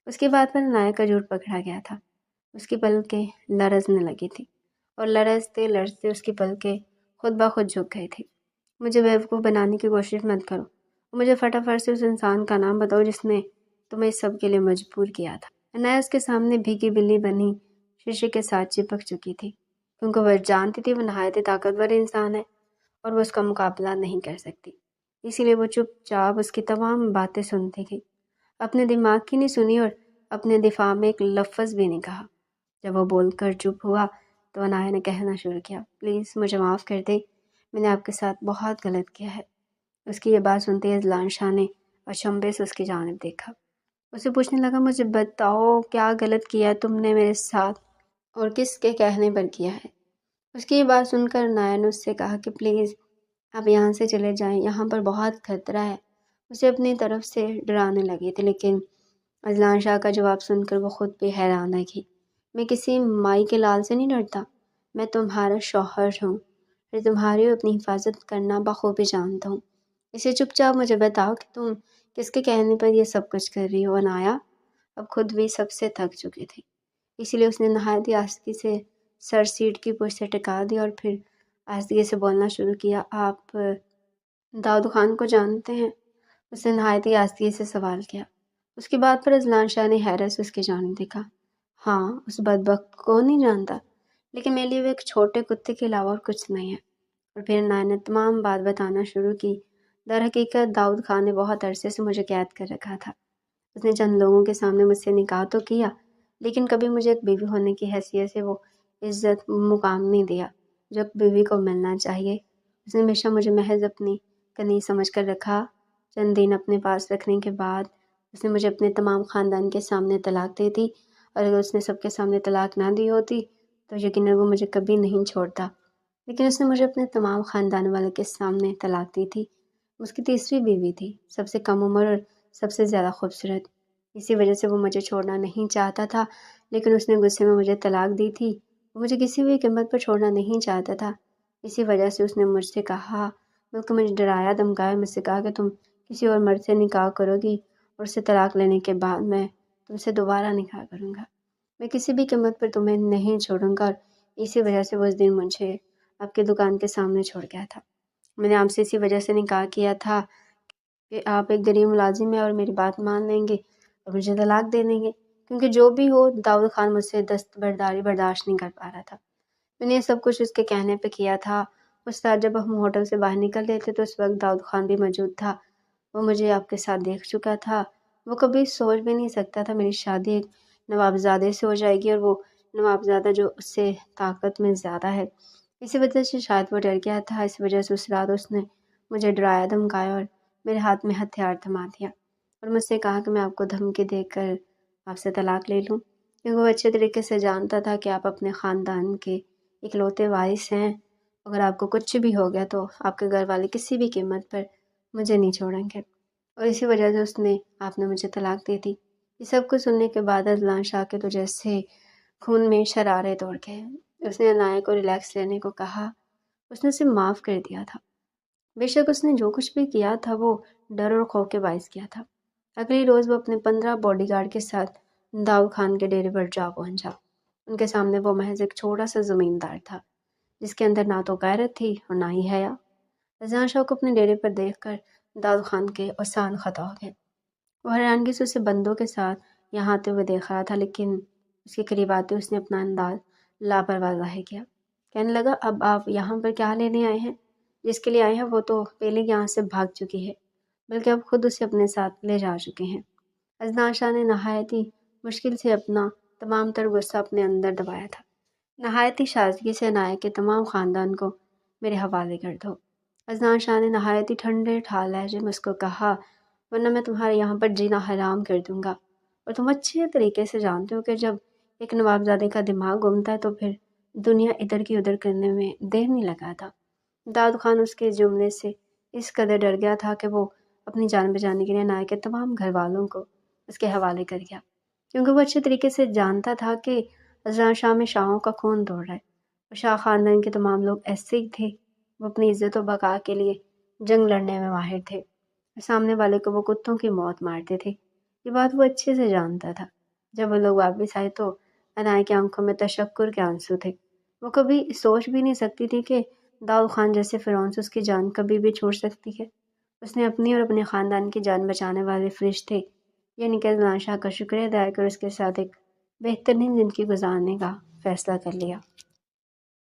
اس کی بات پر عنایہ کا جھوٹ پکڑا گیا تھا۔ اس کی پلکیں لرزنے لگی تھی، اور لرزتے لرزتے اس کی پلکیں خود بخود جھک گئی تھی۔ مجھے بیوقوف بنانے کی کوشش مت کرو، مجھے فٹافٹ سے اس انسان کا نام بتاؤ جس نے تمہیں اس سب کے لیے مجبور کیا تھا۔ عنایہ اس کے سامنے بھیگی بلی بنی شیشے کے ساتھ چپک چکی تھی، کیونکہ وہ جانتی تھی وہ نہایت طاقتور انسان ہے اور وہ اس کا مقابلہ نہیں کر سکتی، اسی لیے وہ چپ چاپ اس کی تمام باتیں سنتی تھی، اپنے دماغ کی نہیں سنی اور اپنے دفاع میں ایک لفظ بھی نہیں کہا۔ جب وہ بول کر چپ ہوا تو عنایہ نے کہنا شروع کیا، پلیز مجھے معاف کر دے، میں نے آپ کے ساتھ بہت غلط کیا ہے۔ اس کی یہ بات سنتے ہی اذلان شاہ نے اچنبھے سے اس کی جانب دیکھا، اسے پوچھنے لگا، مجھے بتاؤ کیا غلط کیا ہے تم نے میرے ساتھ اور کس کے کہنے پر کیا ہے؟ اس کی یہ بات سن کر نایا نے اس سے کہا کہ پلیز آپ یہاں سے چلے جائیں، یہاں پر بہت خطرہ ہے۔ اسے اپنی طرف سے ڈرانے لگی تھی، لیکن اذلان شاہ کا جواب سن کر وہ خود بھی حیران رہ گئی۔ میں کسی مائی کے لال سے نہیں ڈرتا، میں تمہارا شوہر ہوں اور تمہاری اپنی حفاظت کرنا بخوبی جانتا ہوں۔ اسے چپ چاپ مجھے بتاؤ کہ تم کس کے کہنے پر یہ سب کچھ کر رہی ہو۔ انایا اب خود بھی سب سے تھک چکی تھی، اسی لیے اس نے نہایت ہی آہستگی سے سر سیٹ کی پشت سے ٹکا دیا اور پھر آہستگی سے بولنا شروع کیا۔ آپ داؤد خان کو جانتے ہیں؟ اس نے نہایت ہی آہستگی سے سوال کیا۔ اس کی بات پر اذلان شاہ نے حیرت سے اس کی جانب دیکھا۔ ہاں، اس بدبخت کو نہیں جانتا، لیکن میرے لیے وہ ایک چھوٹے کتے کے علاوہ اور کچھ نہیں ہے۔ اور پھر نائن نے تمام بات بتانا شروع کی۔ در حقیقت داؤد خان نے بہت عرصے سے مجھے قید کر رکھا تھا۔ اس نے چند لوگوں کے سامنے مجھ سے نکاح تو کیا، لیکن کبھی مجھے ایک بیوی ہونے کی حیثیت سے وہ عزت مقام نہیں دیا جو ایک بیوی کو ملنا چاہیے۔ اس نے ہمیشہ مجھے محض اپنی کنیز سمجھ کر رکھا۔ چند دن اپنے پاس رکھنے کے بعد اس نے مجھے اپنے تمام خاندان کے سامنے طلاق دے دی، اور اگر اس نے سب کے سامنے طلاق نہ دی ہوتی تو یقیناً وہ مجھے کبھی نہیں چھوڑتا، لیکن اس نے مجھے اپنے تمام خاندان والوں کے سامنے طلاق دی تھی۔ اس کی تیسری بیوی تھی، سب سے کم عمر اور سب سے زیادہ خوبصورت۔ اسی وجہ سے وہ مجھے چھوڑنا نہیں چاہتا تھا، لیکن اس نے غصے میں مجھے طلاق دی تھی۔ وہ مجھے کسی بھی قیمت پر چھوڑنا نہیں چاہتا تھا، اسی وجہ سے اس نے مجھ سے کہا، بلکہ مجھے ڈرایا دھمکایا، مجھ سے کہا کہ تم کسی اور مرد سے نکاح کرو گی اور اسے طلاق لینے کے بعد میں تم سے دوبارہ نکاح کروں گا۔ میں کسی بھی قیمت پر تمہیں نہیں چھوڑوں گا، اور اسی وجہ سے وہ اس دن مجھے آپ کی دکان کے سامنے چھوڑ گیا تھا۔ میں نے آپ سے اسی وجہ سے نکاح کیا تھا کہ آپ ایک غریب ملازم ہیں اور میری بات مان لیں گے اور مجھے طلاق دے دیں گے، کیونکہ جو بھی ہو داؤد خان مجھ سے دستبرداری برداشت نہیں کر پا رہا تھا۔ میں نے یہ سب کچھ اس کے کہنے پہ کیا تھا۔ اس رات جب ہم ہوٹل سے باہر نکل رہے تھے تو اس وقت داؤد خان بھی موجود تھا۔ وہ مجھے آپ کے ساتھ دیکھ چکا تھا۔ وہ کبھی سوچ بھی نہیں سکتا تھا میری شادی ایک نوابزادے سے ہو جائے گی، اور وہ نوابزادہ جو اس سے طاقت میں زیادہ ہے۔ اسی وجہ سے شاید وہ ڈر گیا تھا، اس وجہ سے اس رات اس نے مجھے ڈرایا دھمکایا اور میرے ہاتھ میں ہتھیار تھما دیا اور مجھ سے کہا کہ میں آپ کو دھمکی دے کر آپ سے طلاق لے لوں، کیونکہ وہ اچھے طریقے سے جانتا تھا کہ آپ اپنے خاندان کے اکلوتے وارث ہیں۔ اگر آپ کو کچھ بھی ہو گیا تو آپ کے گھر والے کسی بھی قیمت پر مجھے نہیں چھوڑیں گے، اور اسی وجہ سے آپ نے مجھے طلاق دے دی۔ یہ سب کچھ سننے کے بعد اذلان شاہ کے تو جیسے خون میں شرارے دوڑ گئے۔ اس نے انایا کو ریلیکس لینے کو کہا۔ اس نے اسے معاف کر دیا تھا۔ بے شک اس نے جو کچھ بھی کیا تھا وہ ڈر اور خوف کے باعث کیا تھا۔ اگلی روز وہ اپنے 15 باڈی گارڈ کے ساتھ داؤد خان کے ڈیرے پر جا پہنچا۔ ان کے سامنے وہ محض ایک چھوٹا سا زمیندار تھا، جس کے اندر نہ تو غیرت تھی اور نہ ہی حیا۔ اذلان شاہ کو اپنے ڈیرے پر دیکھ کر داؤد خان کے اوسان خطا ہو گئے۔ وہ حیرانگی سے اسے بندوں کے ساتھ یہاں آتے ہوئے دیکھ رہا تھا، لیکن اس کے قریب آتے اس نے اپنا انداز لاپرواہ ظاہر کیا۔ کہنے لگا، اب آپ یہاں پر کیا لینے آئے ہیں؟ جس کے لیے آئے ہیں وہ تو پہلے یہاں سے بھاگ چکی ہے، بلکہ اب خود اسے اپنے ساتھ لے جا چکے ہیں۔ اذلان شاہ نے نہایت ہی مشکل سے اپنا تمام تر غصہ اپنے اندر دبایا تھا۔ نہایت ہی شائستگی سے انایا کے تمام خاندان کو میرے حوالے کر دو۔ اذلان شاہ نے نہایت ہی ٹھنڈے ٹھار لہجے میں اس کو کہا، ورنہ میں تمہارے یہاں پر جینا حرام کر دوں گا۔ اور تم اچھے طریقے سے جانتے ہو کہ جب ایک نوابزادے کا دماغ گھومتا ہے تو پھر دنیا ادھر کی ادھر کرنے میں دیر نہیں لگاتا۔ داؤد خان اس کے جملے سے اس قدر ڈر گیا تھا کہ وہ اپنی جان بچانے کے لیے انایا کے تمام گھر والوں کو اس کے حوالے کر گیا، کیونکہ وہ اچھے طریقے سے جانتا تھا کہ اذلان شاہ میں شاہوں کا خون دوڑ رہا ہے اور شاہ خاندان کے تمام لوگ ایسے ہی تھے۔ وہ اپنی عزت و بقا کے لیے جنگ لڑنے میں ماہر تھے اور سامنے والے کو وہ کتوں کی موت مارتے تھے۔ یہ بات وہ اچھے سے جانتا تھا۔ جب وہ لوگ واپس آئے تو انایا کی آنکھوں میں تشکر کے آنسو تھے۔ وہ کبھی سوچ بھی نہیں سکتی تھی کہ داؤد خان جیسے فرعون سے اس کی جان کبھی بھی چھوٹ سکتی ہے۔ اس نے اپنی اور اپنے خاندان کی جان بچانے والے فرشتے یعنی کہ اذلان شاہ کا شکریہ ادا کر اس کے ساتھ ایک بہترین زندگی گزارنے کا فیصلہ کر لیا۔